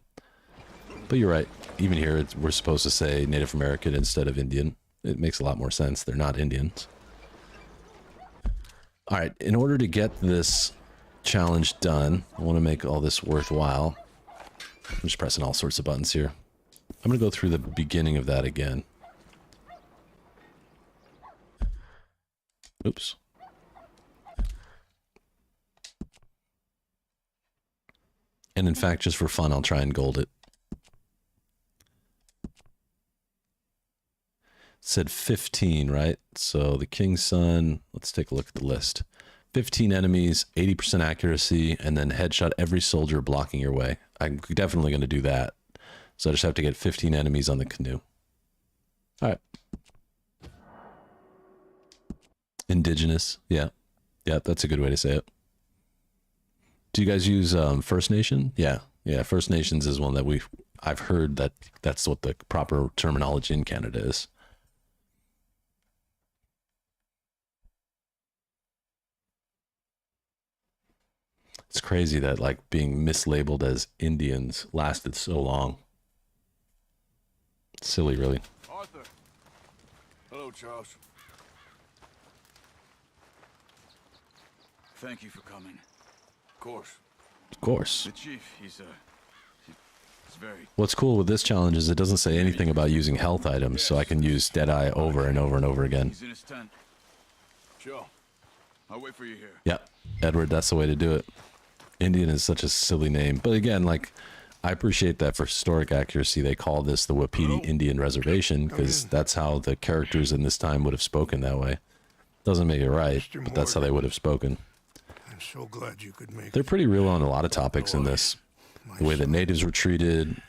But you're right, even here we're supposed to say Native American instead of Indian. It makes a lot more sense. They're not Indians. All right, in order to get this challenge done. I want to make all this worthwhile. I'm just pressing all sorts of buttons here. I'm going to go through the beginning of that again. Oops. And in fact, just for fun, I'll try and gold it. It said 15, right? So the King's Son, let's take a look at the list. 15 enemies, 80% accuracy, and then headshot every soldier blocking your way. I'm definitely going to do that. So I just have to get 15 enemies on the canoe. All right. Indigenous, yeah. Yeah, that's a good way to say it. Do you guys use First Nation? Yeah, yeah. First Nations is one that I've heard that that's what the proper terminology in Canada is. It's crazy that like being mislabeled as Indians lasted so long. It's silly, really. Arthur. Hello, Charles. Thank you for coming. Of course. Of course. The chief, he's very... What's cool with this challenge is it doesn't say anything about using health items, so I can use Deadeye over and over and over again. He's in his tent. Sure. I'll wait for you here. Yeah, Edward, that's the way to do it. Indian is such a silly name. But again, like, I appreciate that for historic accuracy, they call this the Wapiti Indian Reservation, because that's how the characters in this time would have spoken that way. Doesn't make it right, but that's how they would have spoken. I'm so glad you could make They're pretty real on a lot of topics in this. The way that natives were treated,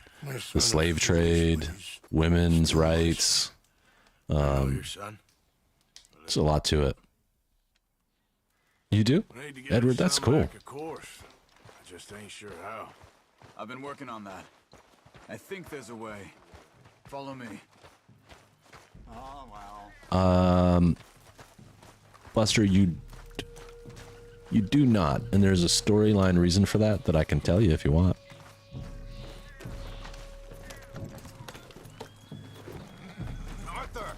the slave trade, women's rights. your son. There's a lot to it. You do? Edward, that's cool. Of course. I just ain't sure how. I've been working on that. I think there's a way. Follow me. Oh, well. Buster, you do not, and there's a storyline reason for that I can tell you if you want. Arthur!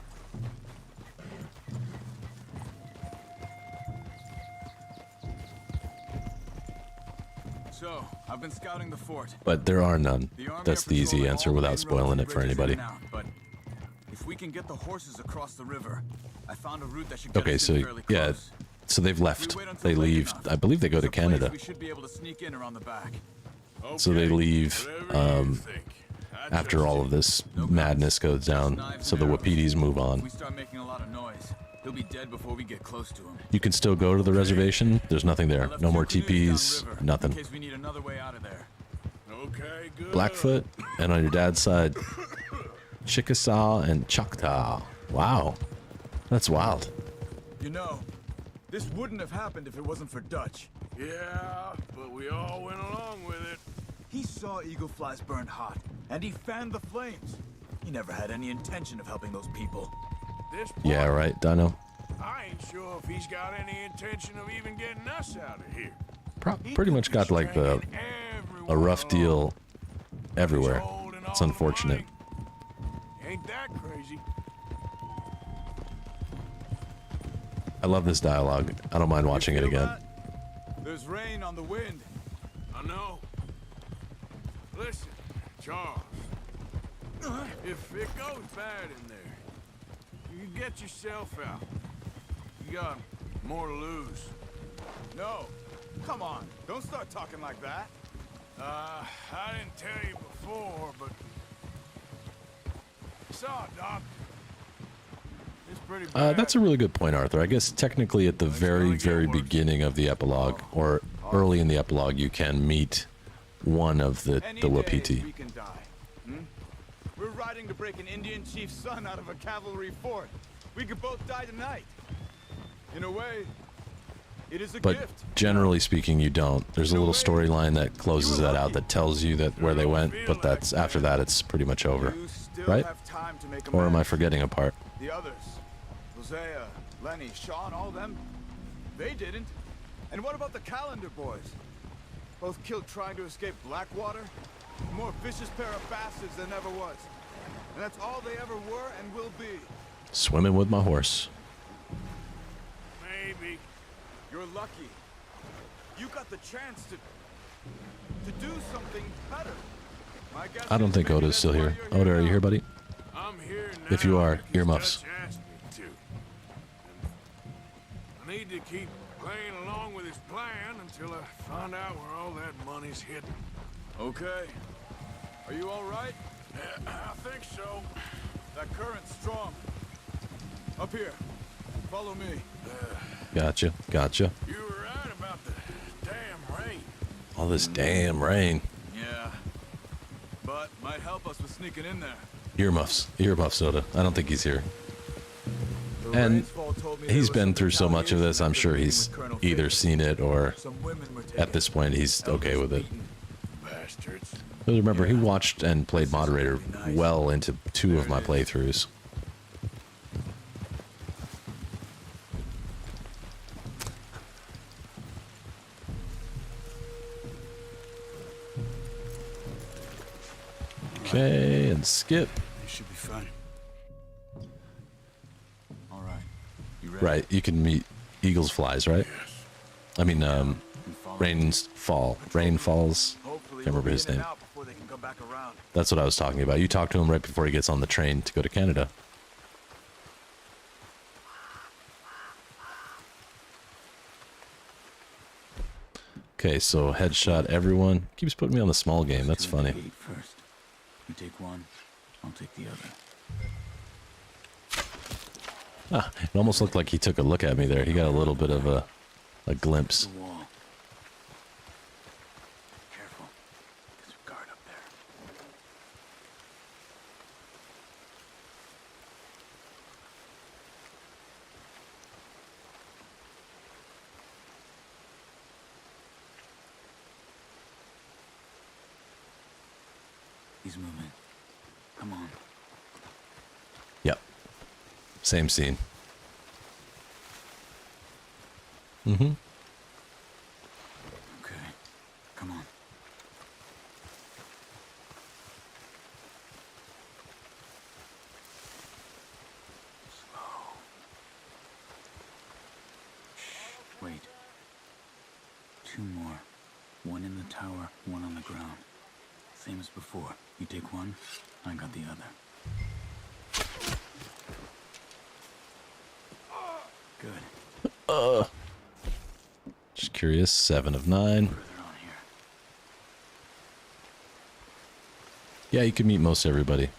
So, I've been scouting the fort. But there are none. That's the easy answer without spoiling it for anybody. But if we can get the horses across the river, I found a route that should get Okay, us so in fairly yeah, close. so they've left. If we wait until They late leave. enough, I believe they go to there's a place Canada. We should be able to sneak in around the back. So they leave Whatever you think. I after trust all you. of this madness goes down. So the Wapitis move If on. we start making a lot of noise, he'll be dead before we get close to him. You can still go to the reservation. There's nothing there. I left No two more canoes TPs. downriver, Nothing. In case we need another way out of there. Okay, good. Blackfoot, and on your dad's side, Chickasaw and Choctaw. Wow, that's wild. You know, this wouldn't have happened if it wasn't for Dutch. Yeah, but we all went along with it. He saw eagle flies burned hot, and he fanned the flames. He never had any intention of helping those people. This Yeah, part, right, Dino. I ain't sure if he's got any intention of even getting us out of here. Pretty much got like a rough deal everywhere. It's unfortunate. Ain't that crazy? I love this dialogue. I don't mind watching it again. There's rain on the wind. I know. Listen, Charles. If it goes bad in there, you get yourself out. You got more to lose. No, come on, don't start talking like that. I didn't tell you before, but I saw a doctor. It's pretty bad. That's a really good point, Arthur. I guess technically at the very, very beginning of the epilogue, or early in the epilogue, you can meet one of the Wapiti. We can die. We're riding to break an Indian chief's son out of a cavalry fort. We could both die tonight. In a way, it is a But gift. generally speaking, you don't. There's a little storyline that closes that out that tells you that where they went, but that's after that it's pretty much over. You still Right? have time to make Or am I amends. forgetting a part? The others, Hosea, Lenny, Sean, all them, they didn't. And what about the Calendar boys? Both killed trying to escape Blackwater? A more vicious pair of bastards than ever was. And that's all they ever were and will be. Swimming with my horse. Maybe. You're lucky. You got the chance to do something better. My guess I don't is think maybe Oda's still that's here. why you're Oda, are you here, buddy? I'm here now. If you are, because earmuffs. Dutch asked me to. I need to keep playing along with his plan until I find out where all that money's hidden. Okay. Are you all right? I think so. That current's strong. Up here. Follow me. Gotcha. Gotcha. You were right about the damn rain. All this damn rain. Yeah. But might help us with sneaking in there. Earmuffs. Earmuffs, Oda. I don't think he's here. The And Rainsfall told me there he's was been some through so much of retaliation this, I'm after sure meeting he's with Colonel either Fagan. seen it or Some women were at taken. this point he's okay with it. Beaten. Bastards. But remember, he watched and played moderator well into 2 of my playthroughs. Okay, and skip. It should be fun. All right. You ready? Right, you can meet eagles flies, right? I mean, rains fall. Rain falls. Hopefully Can't remember we'll be his in and name. out before they can come back around. That's what I was talking about. You talk to him right before he gets on the train to go to Canada. Okay, so headshot everyone. Keeps putting me on the small game. That's Let's go to funny. the gate first. You take one, I'll take the other. Ah, it almost looked like he took a look at me there. He got a little bit of a glimpse. The wall. Careful. There's a guard up there. He's moving. Come on. Yep. Same scene. Mm-hmm. Okay. Come on. Slow. Shh. Wait. 2 more. One in the tower, one on the ground. Same as before. You take one, I got the other. Good. Just curious. 7 of 9. Further on here. Yeah, you can meet most everybody.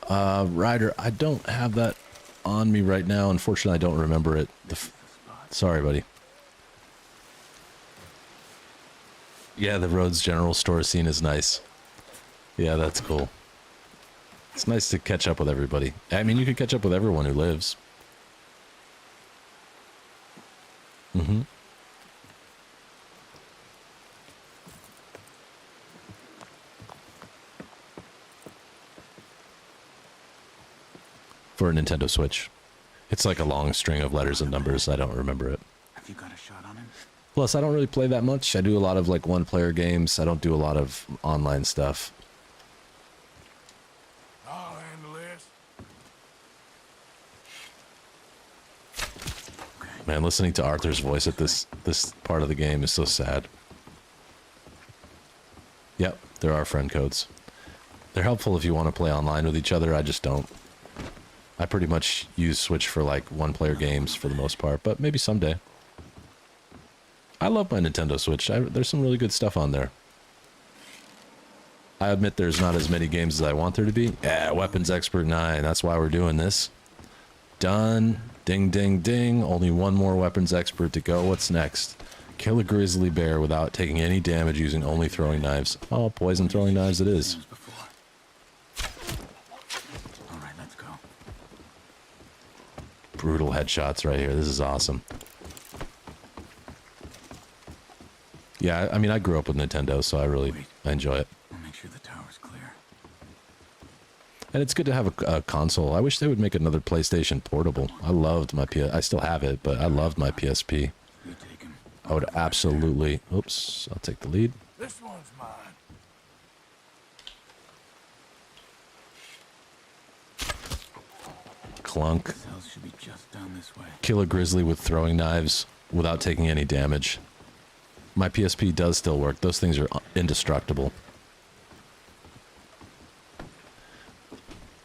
Ryder, I don't have that on me right now. Unfortunately, I don't remember it. Sorry, buddy. Yeah, the Rhodes General Store scene is nice. Yeah, that's cool. It's nice to catch up with everybody. I mean, you could catch up with everyone who lives. Mm-hmm. For a Nintendo Switch. It's like a long string of letters and numbers. I don't remember it. Have you got a shot on him? Plus, I don't really play that much. I do a lot of like one-player games. I don't do a lot of online stuff. I'll handle this. Man, listening to Arthur's voice at this part of the game is so sad. Yep, there are friend codes. They're helpful if you want to play online with each other. I just don't. I pretty much use Switch for like one-player games for the most part, but maybe someday. I love my Nintendo Switch. There's some really good stuff on there. I admit there's not as many games as I want there to be. Yeah, Weapons Expert 9. That's why we're doing this. Done. Ding, ding, ding. Only one more Weapons Expert to go. What's next? Kill a grizzly bear without taking any damage using only throwing knives. Oh, poison throwing knives it is. Same as before. All right, let's go. Brutal headshots right here. This is awesome. Yeah, I mean, I grew up with Nintendo, so I enjoy it. I'll make sure the tower's clear. And it's good to have a console. I wish they would make another PlayStation Portable. I loved my I still have it, but I loved my PSP. You take him. I would absolutely... Oops, I'll take the lead. This one's mine. Clunk. Cells should be just down this way. Kill a grizzly with throwing knives without taking any damage. My PSP does still work. Those things are indestructible.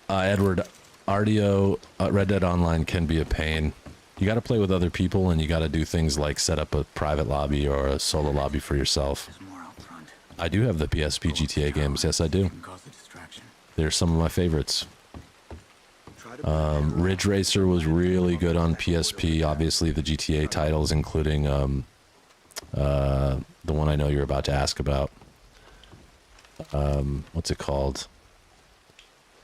Edward, RDO, Red Dead Online can be a pain. You got to play with other people, and you got to do things like set up a private lobby or a solo lobby for yourself. I do have the PSP GTA games. Yes, I do. They're some of my favorites. Ridge Racer was really good on PSP. Obviously, the GTA titles, including the one I know you're about to ask about. What's it called?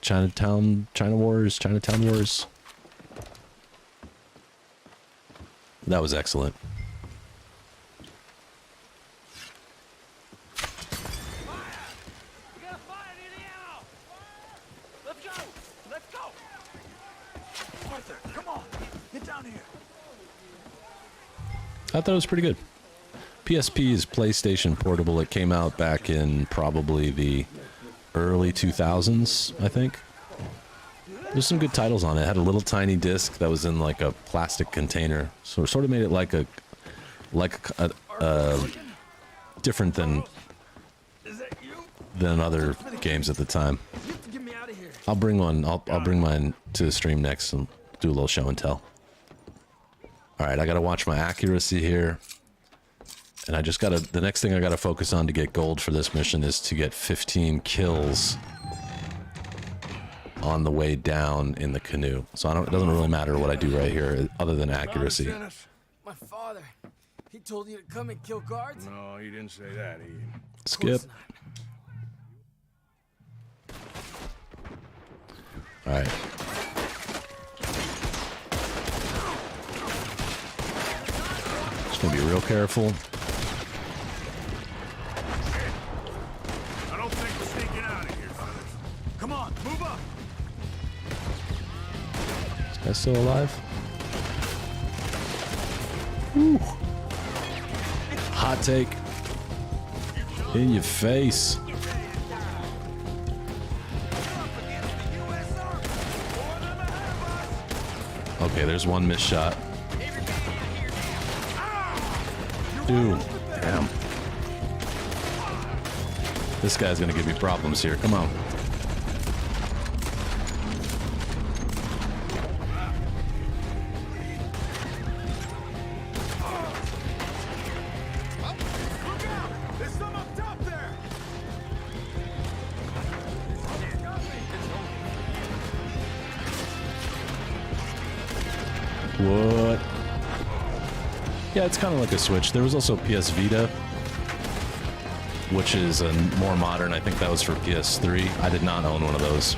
Chinatown Wars? That was excellent. I thought it was pretty good. PSP is PlayStation Portable. It came out back in probably the early 2000s, I think. There's some good titles on it. It had a little tiny disc that was in like a plastic container, so it sort of made it like a different than other games at the time. I'll bring one. I'll bring mine to the stream next and do a little show and tell. All right, I gotta watch my accuracy here, and I just gotta. The next thing I gotta focus on to get gold for this mission is to get 15 kills on the way down in the canoe. So it doesn't really matter what I do right here, other than accuracy. My father, he told you to come and kill guards? No, he didn't say that. Skip. All right. Just gonna be real careful. I don't think we're sneaking out of here, fellas. Come on, move up. This guy's still alive? Woo. Hot take. In your face. Okay, there's one missed shot. Dude, damn. This guy's gonna give me problems here. Come on. What? Yeah, it's kind of like a Switch. There was also PS Vita, which is a more modern. I think that was for PS3. I did not own one of those.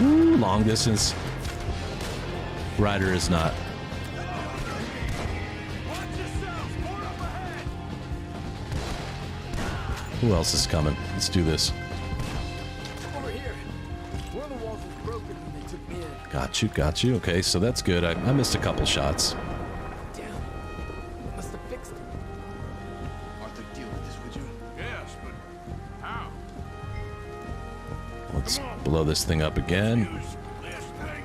Ooh, long distance. Rider is not. Who else is coming? Let's do this. Over here. One of the walls was broken when they took me in. Got you. Okay, so that's good. I missed a couple shots. Damn. Must have fixed it. Arthur, deal with this, would you? Yes, but how? Let's blow this thing up again. Use this thing.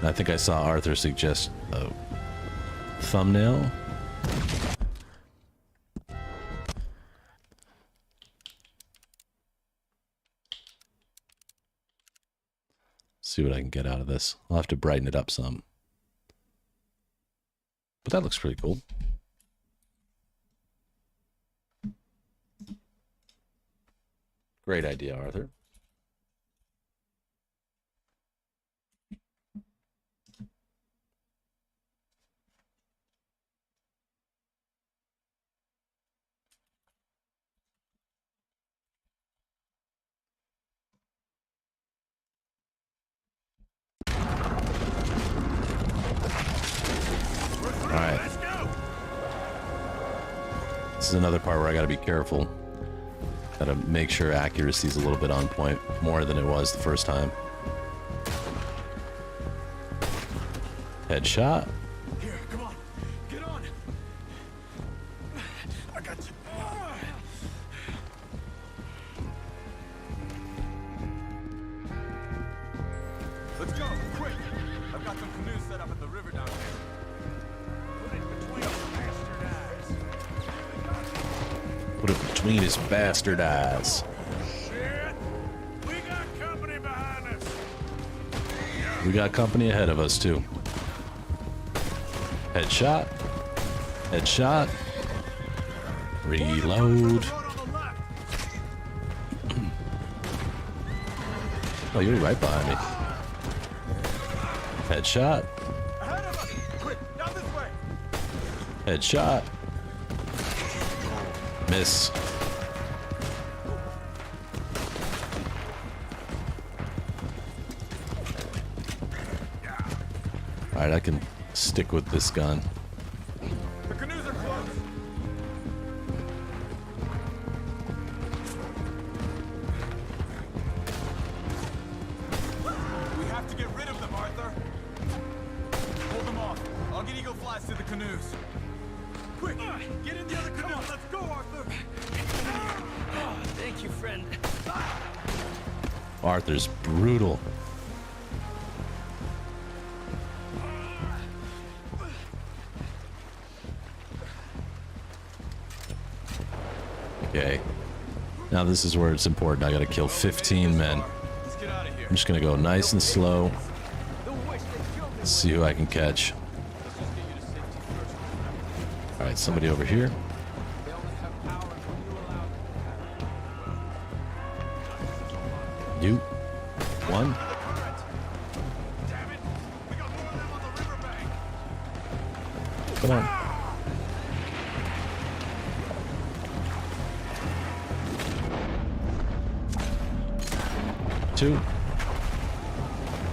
I think I saw Arthur suggest a thumbnail. See what I can get out of this. I'll have to brighten it up some. But that looks pretty cool. Great idea, Arthur. Alright. This is another part where I gotta be careful. Gotta make sure accuracy's a little bit on point, more than it was the first time. Headshot. Here, come on. Get on. Let's go, quick! I've got some canoes set up at the river down here. Put it between your bastard eyes. Put it between his bastard eyes. Shit! We got company behind us. We got company ahead of us, too. Headshot. Headshot. Reload. Oh, you're right behind me. Headshot. Ahead of us! Quick, down this way! Headshot. Miss. Alright, I can stick with this gun. The canoes are close! We have to get rid of them, Arthur! Hold them off. I'll get eagle flies to the canoes. Quick! Get in the other canoe! Let's go, Arthur! Thank you, friend. Arthur's brutal. Okay. Now this is where it's important. I gotta kill 15 men. Let's get out of here. I'm just gonna go nice and slow. See who I can catch. Alright, somebody over here. They only have power when you allow them. You. One. Damn it! We got more of them on the riverbank! Come on. Two.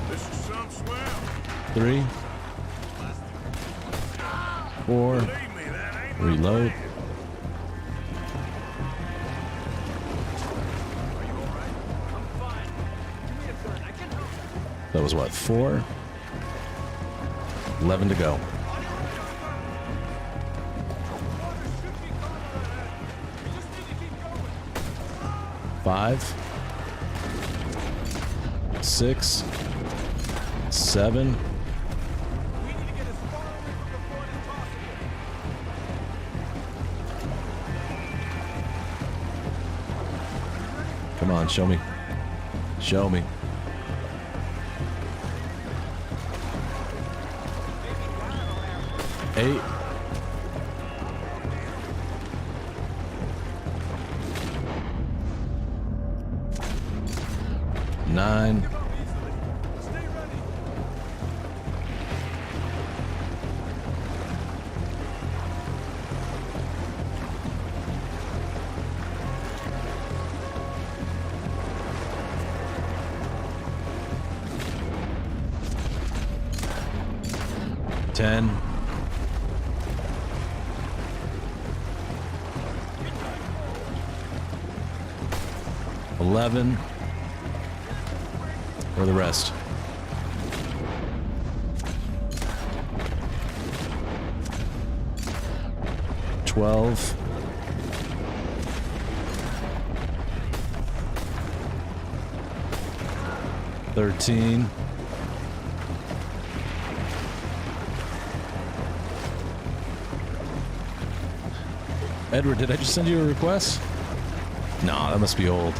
This is some swell. 3. 4. Believe me, that ain't my Reload. plan. That was what? 4. 11 to go. Five. 6. 7. Come on, show me. Show me. Eight. 9. 10. 11. Where are the rest? 12. 13. 'Edward, did I just send you a request? No, that must be old.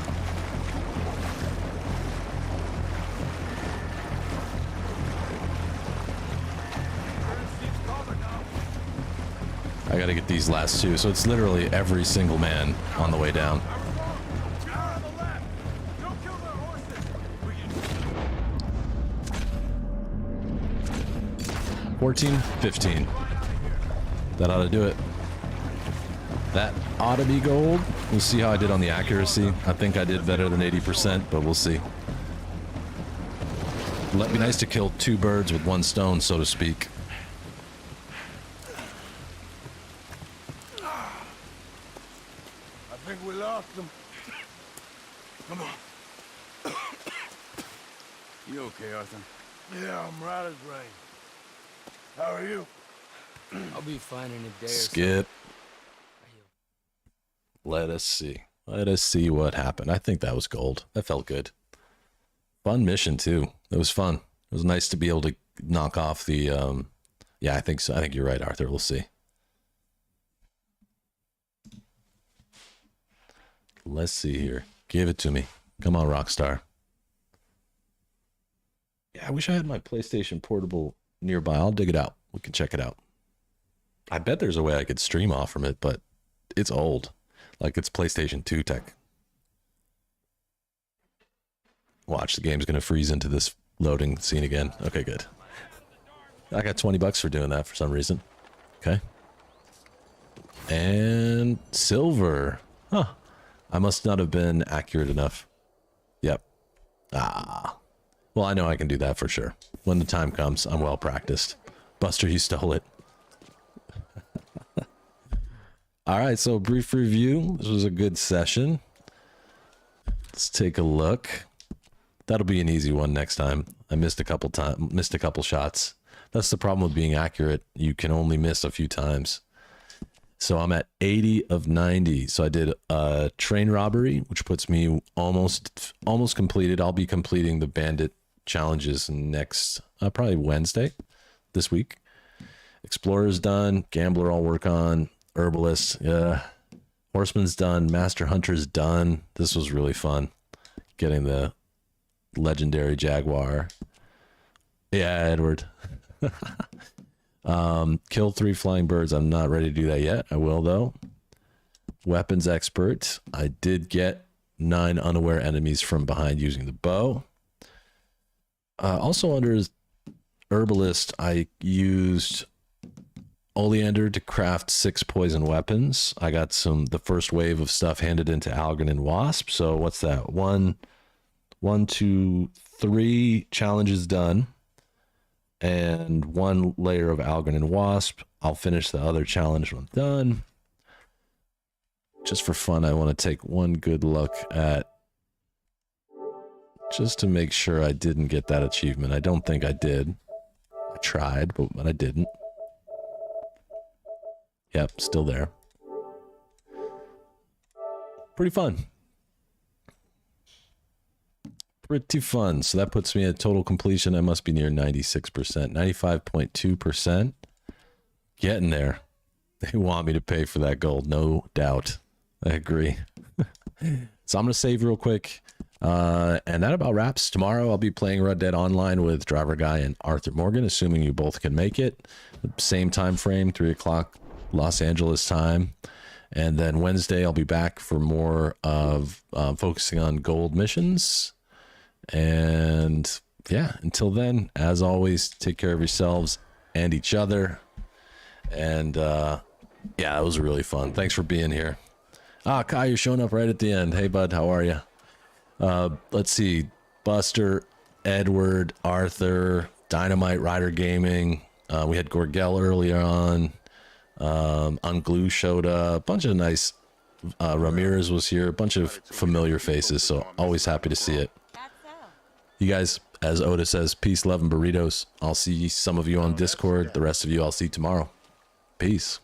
I gotta get these last two, so it's literally every single man on the way down. 14, 15. That ought to do it. That ought to be gold. We'll see how I did on the accuracy. I think I did better than 80%, but we'll see. It'd be nice to kill 2 birds with 1 stone, so to speak. I think we lost them. Come on. You okay, Arthur? Yeah, I'm right as rain. How are you? I'll be fine in a day or so. Skip. Let us see. Let us see what happened. I think that was gold. That felt good. Fun mission, too. It was fun. It was nice to be able to knock off the, yeah, I think so. I think you're right, Arthur. We'll see. Let's see here. Give it to me. Come on, Rockstar. Yeah, I wish I had my PlayStation Portable nearby. I'll dig it out. We can check it out. I bet there's a way I could stream off from it, but it's old. Like, it's PlayStation 2 tech. Watch, the game's going to freeze into this loading scene again. Okay, good. I got $20 for doing that for some reason. Okay. And silver. Huh. I must not have been accurate enough. Yep. Ah. Well, I know I can do that for sure. When the time comes, I'm well practiced. Buster, you stole it. All right, so brief review. This was a good session. Let's take a look. That'll be an easy one next time. I missed a couple shots. That's the problem with being accurate. You can only miss a few times. So I'm at 80 of 90. So I did a train robbery, which puts me almost completed. I'll be completing the bandit challenges next, probably Wednesday this week. Explorer's done. Gambler I'll work on. Herbalist, yeah. Horseman's done. Master Hunter's done. This was really fun. Getting the legendary Jaguar. Yeah, Edward. Kill 3 flying birds. I'm not ready to do that yet. I will, though. Weapons expert. I did get 9 unaware enemies from behind using the bow. Also under Herbalist, I used Oleander to craft 6 poison weapons. I got the first wave of stuff handed into Algernon Wasp. So what's that? 1, 2, 3 challenges done. And 1 layer of Algernon Wasp. I'll finish the other challenge when I'm done. Just for fun, I want to take one good look at, just to make sure I didn't get that achievement. I don't think I did. I tried, but I didn't. Yep, still there. Pretty fun. Pretty fun. So that puts me at total completion. I must be near 96%. 95.2%. Getting there. They want me to pay for that gold, no doubt. I agree. So I'm going to save real quick. And that about wraps. Tomorrow I'll be playing Red Dead Online with Driver Guy and Arthur Morgan, assuming you both can make it. Same time frame, 3 o'clock Los Angeles time. And then Wednesday I'll be back for more of focusing on gold missions. And yeah, until then, as always, take care of yourselves and each other. And yeah, it was really fun. Thanks for being here. Kai, you're showing up right at the end. Hey, bud, how are you? Let's see. Buster, Edward, Arthur, Dynamite Rider Gaming. We had Gorgel earlier on. Unglue showed up. A bunch of nice. Ramirez was here. A bunch of familiar faces. So always happy to see it. You guys, as Oda says, peace, love, and burritos. I'll see some of you on Discord. The rest of you I'll see tomorrow. Peace.